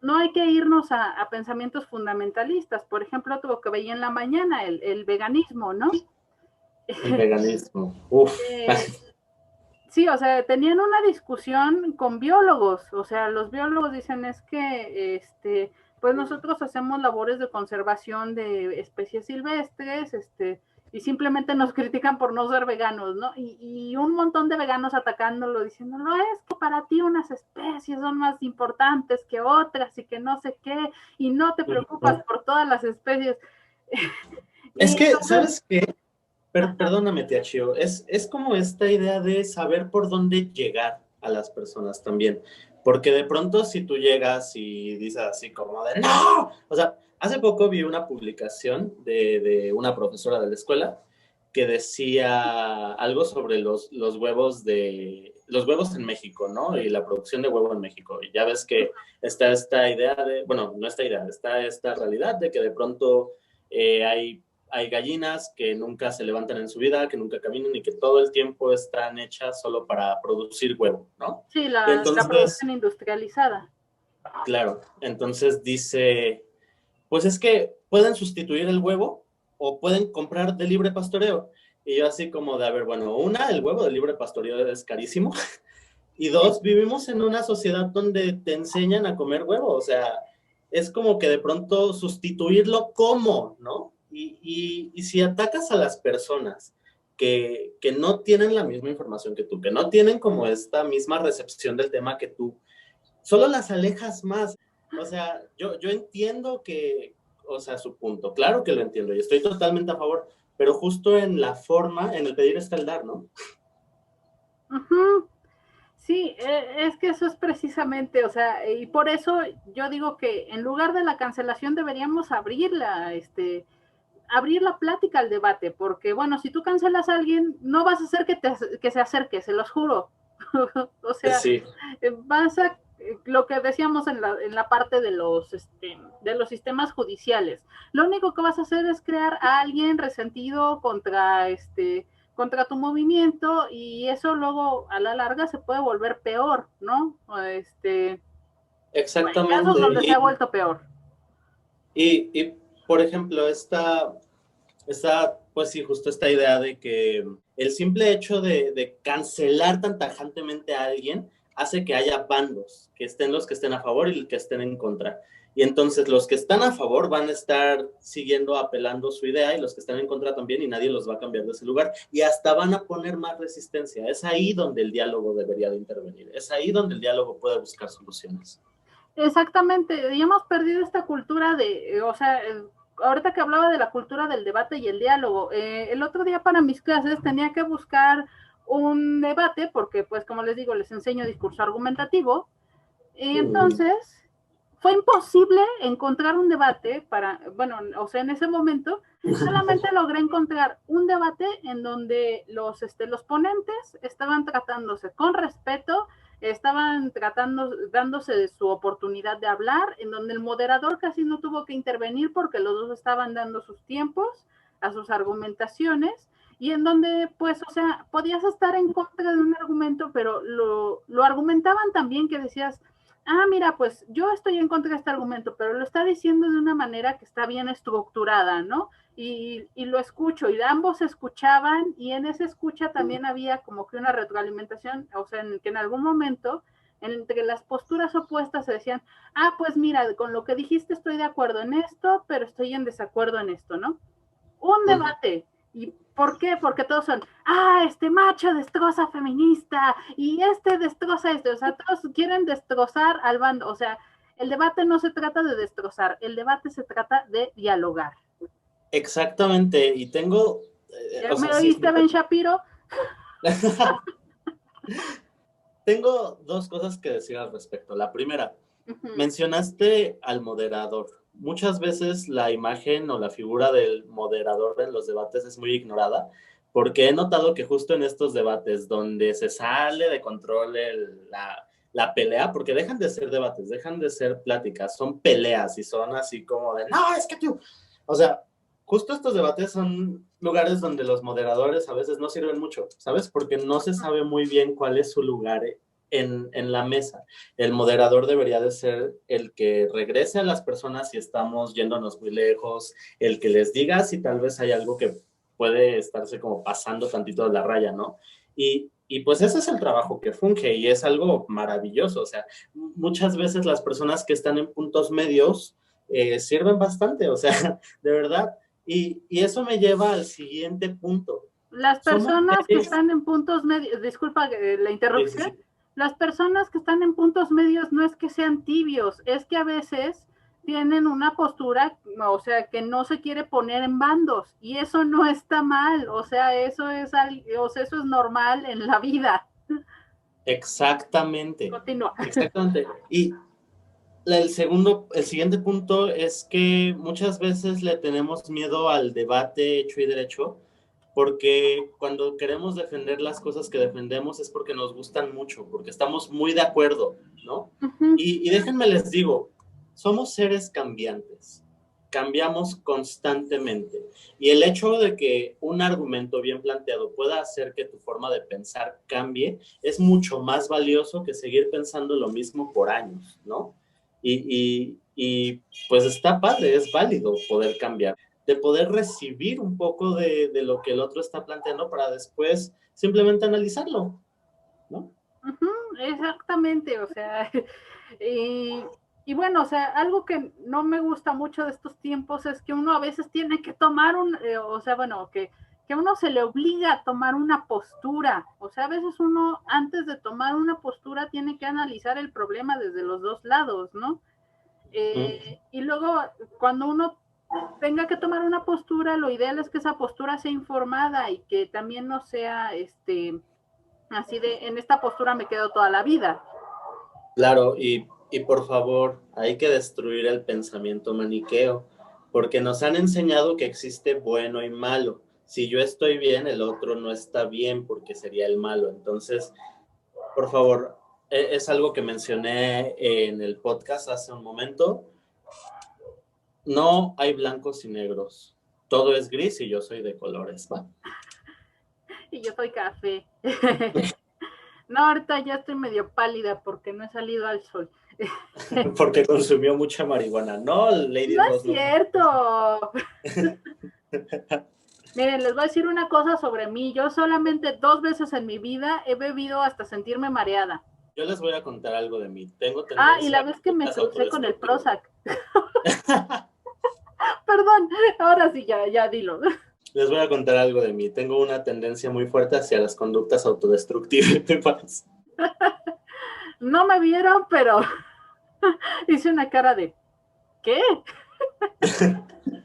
no hay que irnos a pensamientos fundamentalistas. Por ejemplo, lo que veía en la mañana, el veganismo, ¿no? El veganismo. Uf. Sí, o sea, tenían una discusión con biólogos, o sea, los biólogos dicen es que, pues nosotros hacemos labores de conservación de especies silvestres, y simplemente nos critican por no ser veganos, ¿no? Y un montón de veganos atacándolo, diciéndolo, es que para ti unas especies son más importantes que otras y que no sé qué, y no te preocupas por todas las especies. Es que, entonces, ¿sabes qué? Perdóname, tía Chio, es como esta idea de saber por dónde llegar a las personas también, porque de pronto si tú llegas y dices así como de ¡no! O sea, hace poco vi una publicación de una profesora de la escuela que decía algo sobre los huevos los huevos en México, ¿no? Y la producción de huevo en México. Y ya ves que está esta idea bueno, no esta idea, está esta realidad de que de pronto hay gallinas que nunca se levantan en su vida, que nunca caminan y que todo el tiempo están hechas solo para producir huevo, ¿no? Sí, la producción industrializada. Claro, entonces dice, pues es que pueden sustituir el huevo o pueden comprar de libre pastoreo. Y yo así como de, a ver, bueno, el huevo de libre pastoreo es carísimo. Y dos, vivimos en una sociedad donde te enseñan a comer huevo. O sea, es como que de pronto sustituirlo como, ¿no? Y si atacas a las personas que no tienen la misma información que tú, que no tienen como esta misma recepción del tema que tú, solo las alejas más. O sea, yo entiendo o sea, su punto, claro que lo entiendo y estoy totalmente a favor, pero justo en la forma, en el pedir está el dar, ¿no? Sí, es que eso es precisamente, o sea, y por eso yo digo que en lugar de la cancelación deberíamos abrir la plática al debate, porque bueno, si tú cancelas a alguien, no vas a hacer que se acerque, se los juro. O sea, sí. lo que decíamos en la parte de los sistemas judiciales. Lo único que vas a hacer es crear a alguien resentido contra tu movimiento, y eso luego a la larga se puede volver peor, ¿no? Hay casos Exactamente. donde se ha vuelto peor. Y por ejemplo, pues sí, justo esta idea de que el simple hecho de cancelar tan tajantemente a alguien hace que haya bandos, que estén los que estén a favor y los que estén en contra. Y entonces los que están a favor van a estar siguiendo, apelando su idea, y los que están en contra también, y nadie los va a cambiar de ese lugar. Y hasta van a poner más resistencia. Es ahí donde el diálogo debería de intervenir. Es ahí donde el diálogo puede buscar soluciones. Exactamente, y hemos perdido esta cultura ahorita que hablaba de la cultura del debate y el diálogo, el otro día para mis clases tenía que buscar un debate, porque pues como les digo, les enseño discurso argumentativo, y entonces fue imposible encontrar un debate en ese momento solamente logré encontrar un debate en donde los ponentes estaban tratándose con respeto, estaban dándose de su oportunidad de hablar, en donde el moderador casi no tuvo que intervenir porque los dos estaban dando sus tiempos a sus argumentaciones, y en donde, pues, o sea, podías estar en contra de un argumento, pero lo argumentaban también que decías, mira, pues yo estoy en contra de este argumento, pero lo está diciendo de una manera que está bien estructurada, ¿no? Y lo escucho, y ambos escuchaban, y en esa escucha también había como que una retroalimentación, o sea, en que en algún momento, entre las posturas opuestas se decían, pues mira, con lo que dijiste estoy de acuerdo en esto, pero estoy en desacuerdo en esto, ¿no? Un debate. ¿Y por qué? Porque todos son, este macho destroza feminista y este destroza esto. O sea, todos quieren destrozar al bando. O sea, el debate no se trata de destrozar, el debate se trata de dialogar. Exactamente, y tengo... ¿Ya me oíste, Ben Shapiro? Tengo dos cosas que decir al respecto. La primera, mencionaste al moderador. Muchas veces la imagen o la figura del moderador en los debates es muy ignorada, porque he notado que justo en estos debates donde se sale de control la pelea, porque dejan de ser debates, dejan de ser pláticas, son peleas y son así como de, no, es que tú, o sea, justo estos debates son lugares donde los moderadores a veces no sirven mucho, ¿sabes? Porque no se sabe muy bien cuál es su lugar en la mesa. El moderador debería de ser el que regrese a las personas si estamos yéndonos muy lejos, el que les diga si tal vez hay algo que puede estarse como pasando tantito de la raya, ¿no? Y pues ese es el trabajo que funge y es algo maravilloso. O sea, muchas veces las personas que están en puntos medios sirven bastante, o sea, de verdad. Y eso me lleva al siguiente punto. Las personas que están en puntos medios, disculpa la interrupción, sí. Las personas que están en puntos medios no es que sean tibios, es que a veces tienen una postura, o sea, que no se quiere poner en bandos, y eso no está mal, o sea, eso es normal en la vida. Exactamente. Continúa. Exactamente. Y el siguiente punto es que muchas veces le tenemos miedo al debate hecho y derecho, porque cuando queremos defender las cosas que defendemos es porque nos gustan mucho, porque estamos muy de acuerdo, ¿no? Y déjenme les digo, somos seres cambiantes, cambiamos constantemente, y el hecho de que un argumento bien planteado pueda hacer que tu forma de pensar cambie es mucho más valioso que seguir pensando lo mismo por años, ¿no? Y pues está padre, es válido poder cambiar, de poder recibir un poco de lo que el otro está planteando para después simplemente analizarlo, ¿no? Exactamente, o sea, y bueno, o sea, algo que no me gusta mucho de estos tiempos es que uno a veces tiene que tomar que uno se le obliga a tomar una postura, o sea, a veces uno antes de tomar una postura tiene que analizar el problema desde los dos lados, ¿no? Y luego, cuando uno tenga que tomar una postura, lo ideal es que esa postura sea informada y que también no sea, así de, en esta postura me quedo toda la vida. Claro, y por favor, hay que destruir el pensamiento maniqueo, porque nos han enseñado que existe bueno y malo. Si yo estoy bien, el otro no está bien porque sería el malo. Entonces, por favor, es algo que mencioné en el podcast hace un momento. No hay blancos y negros. Todo es gris y yo soy de colores, ¿va? Y yo soy café. No, ahorita ya estoy medio pálida porque no he salido al sol. Porque consumió mucha marihuana. No, Lady No es Rose, no. cierto. Miren, les voy a decir una cosa sobre mí. Yo solamente 2 veces en mi vida he bebido hasta sentirme mareada. Yo les voy a contar algo de mí. Tengo Ah, y tendencia la a vez que me conductas crucé con el autodestructivas. Prozac. Perdón, ahora sí, ya dilo. Les voy a contar algo de mí. Tengo una tendencia muy fuerte hacia las conductas autodestructivas. No me vieron, pero hice una cara de ¿qué?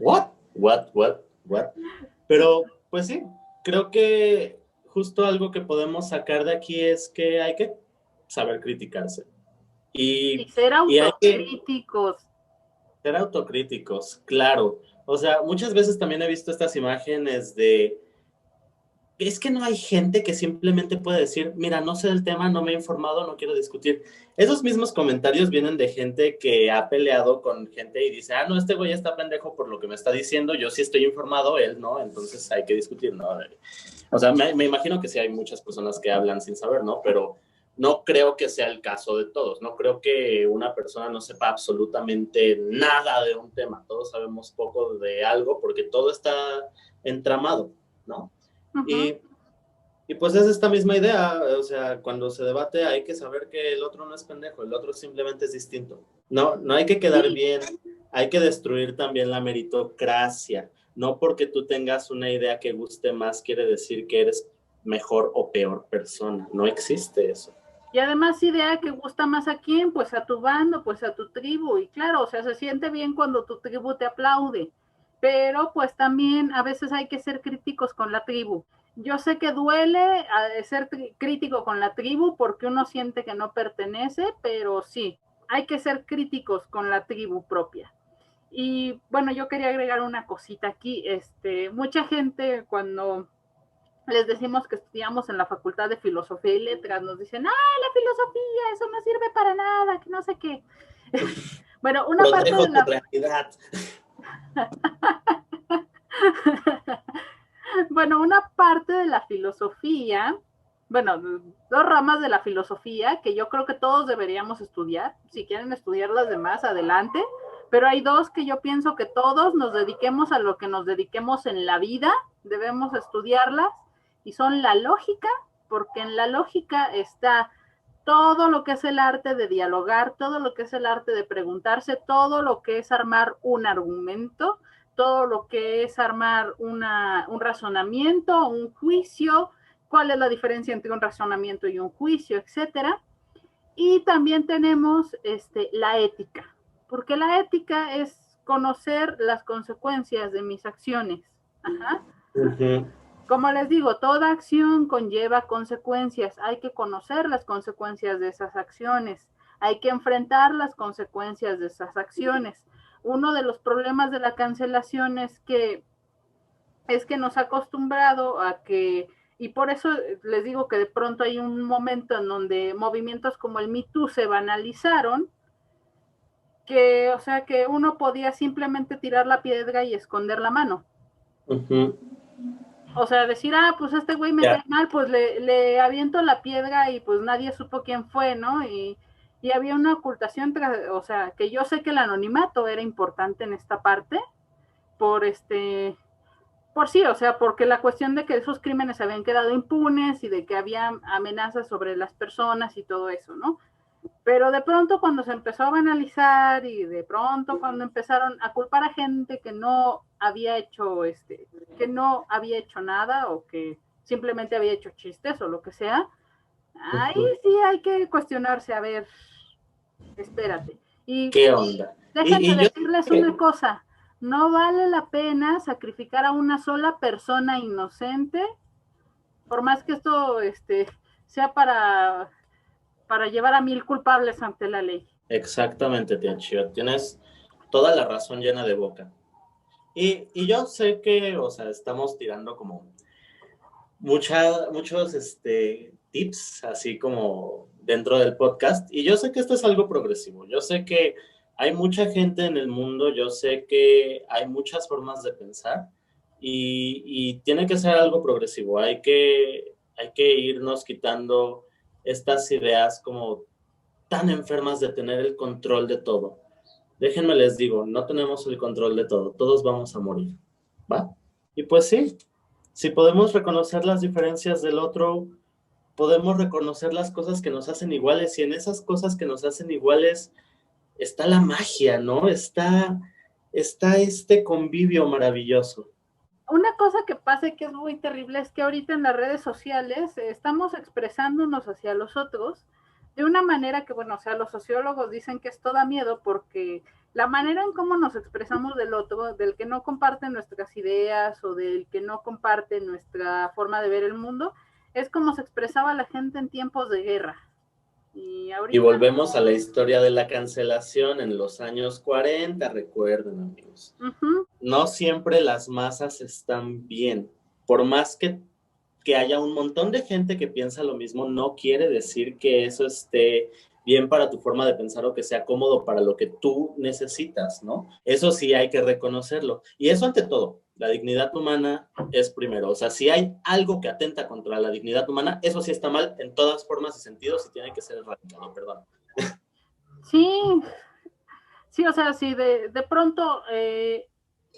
What? What? Pero, pues sí, creo que justo algo que podemos sacar de aquí es que hay que saber criticarse. Y Y, ser y hay que autocríticos. ser autocríticos, claro. O sea, muchas veces también he visto estas imágenes de es que no hay gente que simplemente puede decir, mira, no sé del tema, no me he informado, no quiero discutir. Esos mismos comentarios vienen de gente que ha peleado con gente y dice, no, este güey está pendejo por lo que me está diciendo, yo sí estoy informado, él no, entonces hay que discutir, ¿no? O sea, me imagino que sí hay muchas personas que hablan sin saber, ¿no? Pero no creo que sea el caso de todos, no creo que una persona no sepa absolutamente nada de un tema, todos sabemos poco de algo porque todo está entramado, ¿no? Uh-huh. Y, y pues es esta misma idea, o sea, cuando se debate hay que saber que el otro no es pendejo, el otro simplemente es distinto. No hay que quedar Sí, bien, hay que destruir también la meritocracia. No porque tú tengas una idea que guste más quiere decir que eres mejor o peor persona. No existe eso. y además idea que gusta más a quién, pues a tu bando, pues a tu tribu. Y claro, o sea, se siente bien cuando tu tribu te aplaude, pero pues también a veces hay que ser críticos con la tribu. Yo sé que duele ser crítico con la tribu porque uno siente que no pertenece, pero sí, hay que ser críticos con la tribu propia. Y bueno, yo quería agregar una cosita aquí. Mucha gente cuando les decimos que estudiamos en la Facultad de Filosofía y Letras, nos dicen, la filosofía, eso no sirve para nada, que no sé qué. Bueno, una parte Protejo de tu la... realidad. Bueno, una parte de la filosofía, bueno, 2 ramas de la filosofía que yo creo que todos deberíamos estudiar. Si quieren estudiar las demás, adelante. Pero hay 2 que yo pienso que todos nos dediquemos a lo que nos dediquemos en la vida, debemos estudiarlas, y son la lógica, porque en la lógica está todo lo que es el arte de dialogar, todo lo que es el arte de preguntarse, todo lo que es armar un argumento, todo lo que es armar un razonamiento, un juicio, cuál es la diferencia entre un razonamiento y un juicio, etcétera. Y también tenemos la ética, porque la ética es conocer las consecuencias de mis acciones. Ajá. Uh-huh. Como les digo, toda acción conlleva consecuencias. Hay que conocer las consecuencias de esas acciones. Hay que enfrentar las consecuencias de esas acciones. Uno de los problemas de la cancelación es que nos ha acostumbrado a que, y por eso les digo que de pronto hay un momento en donde movimientos como el Me Too se banalizaron, que, o sea, que uno podía simplemente tirar la piedra y esconder la mano. Uh-huh. O sea, decir, pues este güey me cae Ya. mal, pues le aviento la piedra y pues nadie supo quién fue, ¿no? Y había una ocultación, o sea, que yo sé que el anonimato era importante en esta parte, por por sí, o sea, porque la cuestión de que esos crímenes habían quedado impunes y de que había amenazas sobre las personas y todo eso, ¿no? Pero de pronto cuando se empezó a banalizar y de pronto cuando empezaron a culpar a gente que no había hecho que no había hecho nada o que simplemente había hecho chistes o lo que sea, ahí Uh-huh. sí hay que cuestionarse, a ver, espérate. Y ¿Qué onda? déjenme Y yo decirles que una cosa, no vale la pena sacrificar a una sola persona inocente, por más que esto sea para llevar a 1000 culpables ante la ley. exactamente, tía Chio, tienes toda la razón llena de boca. Y yo sé que, o sea, estamos tirando como muchos tips, así como dentro del podcast. Y yo sé que esto es algo progresivo. Yo sé que hay mucha gente en el mundo, yo sé que hay muchas formas de pensar y tiene que ser algo progresivo. Hay que irnos quitando estas ideas como tan enfermas de tener el control de todo. Déjenme les digo, no tenemos el control de todo, todos vamos a morir, ¿va? Y pues sí, si podemos reconocer las diferencias del otro, podemos reconocer las cosas que nos hacen iguales y en esas cosas que nos hacen iguales está la magia, ¿no? Está este convivio maravilloso. Una cosa que pasa y que es muy terrible es que ahorita en las redes sociales estamos expresándonos hacia los otros de una manera que, bueno, o sea, los sociólogos dicen que esto da miedo porque la manera en cómo nos expresamos del otro, del que no comparte nuestras ideas o del que no comparte nuestra forma de ver el mundo, es como se expresaba la gente en tiempos de guerra. Y Y ahorita volvemos a la historia de la cancelación en los años 40, recuerden, amigos. No siempre las masas están bien. Por más que haya un montón de gente que piensa lo mismo, no quiere decir que eso esté bien para tu forma de pensar o que sea cómodo para lo que tú necesitas, ¿no? Eso sí hay que reconocerlo. Y eso ante todo, la dignidad humana es primero. O sea, si hay algo que atenta contra la dignidad humana, eso sí está mal en todas formas y sentidos y tiene que ser erradicado, perdón. sí, sí, o sea, si de pronto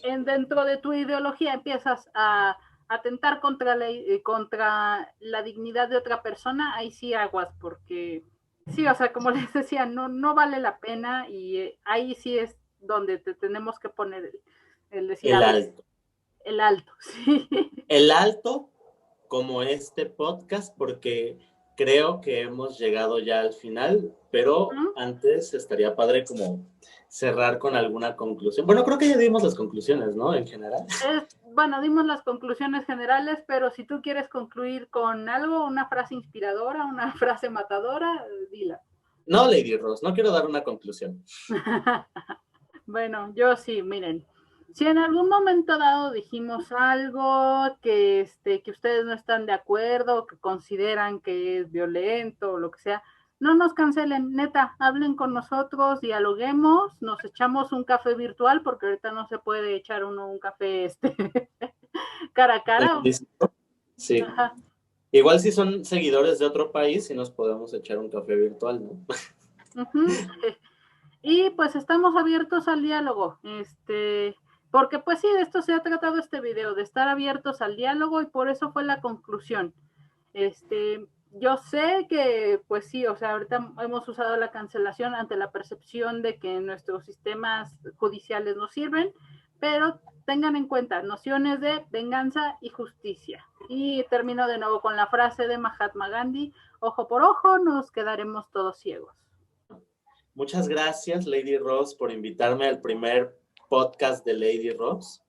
dentro de tu ideología empiezas a atentar contra la dignidad de otra persona, ahí sí aguas, porque sí, o sea, como les decía, no vale la pena y ahí sí es donde te tenemos que poner el decir, El a ver, alto. el alto, sí. El alto como este podcast porque creo que hemos llegado ya al final, pero antes estaría padre como cerrar con alguna conclusión. Bueno, creo que ya dimos las conclusiones, ¿no? En general. Bueno, dimos las conclusiones generales, pero si tú quieres concluir con algo, una frase inspiradora, una frase matadora, dila. No, Lady Rose, no quiero dar una conclusión. Bueno, yo sí, miren. Si en algún momento dado dijimos algo que ustedes no están de acuerdo, que consideran que es violento o lo que sea, no nos cancelen, neta, hablen con nosotros, dialoguemos, nos echamos un café virtual, porque ahorita no se puede echar uno un café cara a cara. Sí. Ajá. Igual si son seguidores de otro país, sí nos podemos echar un café virtual, ¿no? Y pues estamos abiertos al diálogo, porque pues sí, de esto se ha tratado este video, de estar abiertos al diálogo y por eso fue la conclusión. Yo sé que pues sí, o sea, ahorita hemos usado la cancelación ante la percepción de que nuestros sistemas judiciales no sirven, pero tengan en cuenta nociones de venganza y justicia. Y termino de nuevo con la frase de Mahatma Gandhi, ojo por ojo, nos quedaremos todos ciegos. Muchas gracias, Lady Rose, por invitarme al primer podcast de Lady Rose.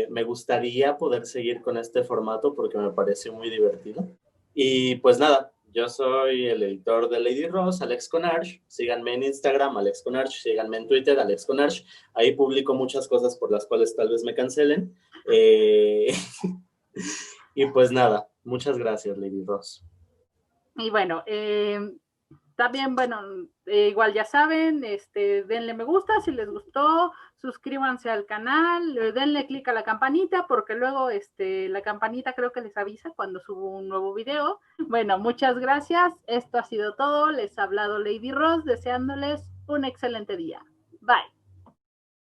Me gustaría poder seguir con este formato porque me pareció muy divertido. Y pues nada, yo soy el editor de Lady Rose, Alex Conarch. Síganme en Instagram, Alex Conarch. Síganme en Twitter, Alex Conarch. Ahí publico muchas cosas por las cuales tal vez me cancelen. Y pues nada, muchas gracias, Lady Rose. Y bueno, también, bueno, igual ya saben, denle me gusta si les gustó, suscríbanse al canal, denle click a la campanita porque luego la campanita creo que les avisa cuando subo un nuevo video. Bueno, muchas gracias, esto ha sido todo, les ha hablado Lady Rose, deseándoles un excelente día. Bye.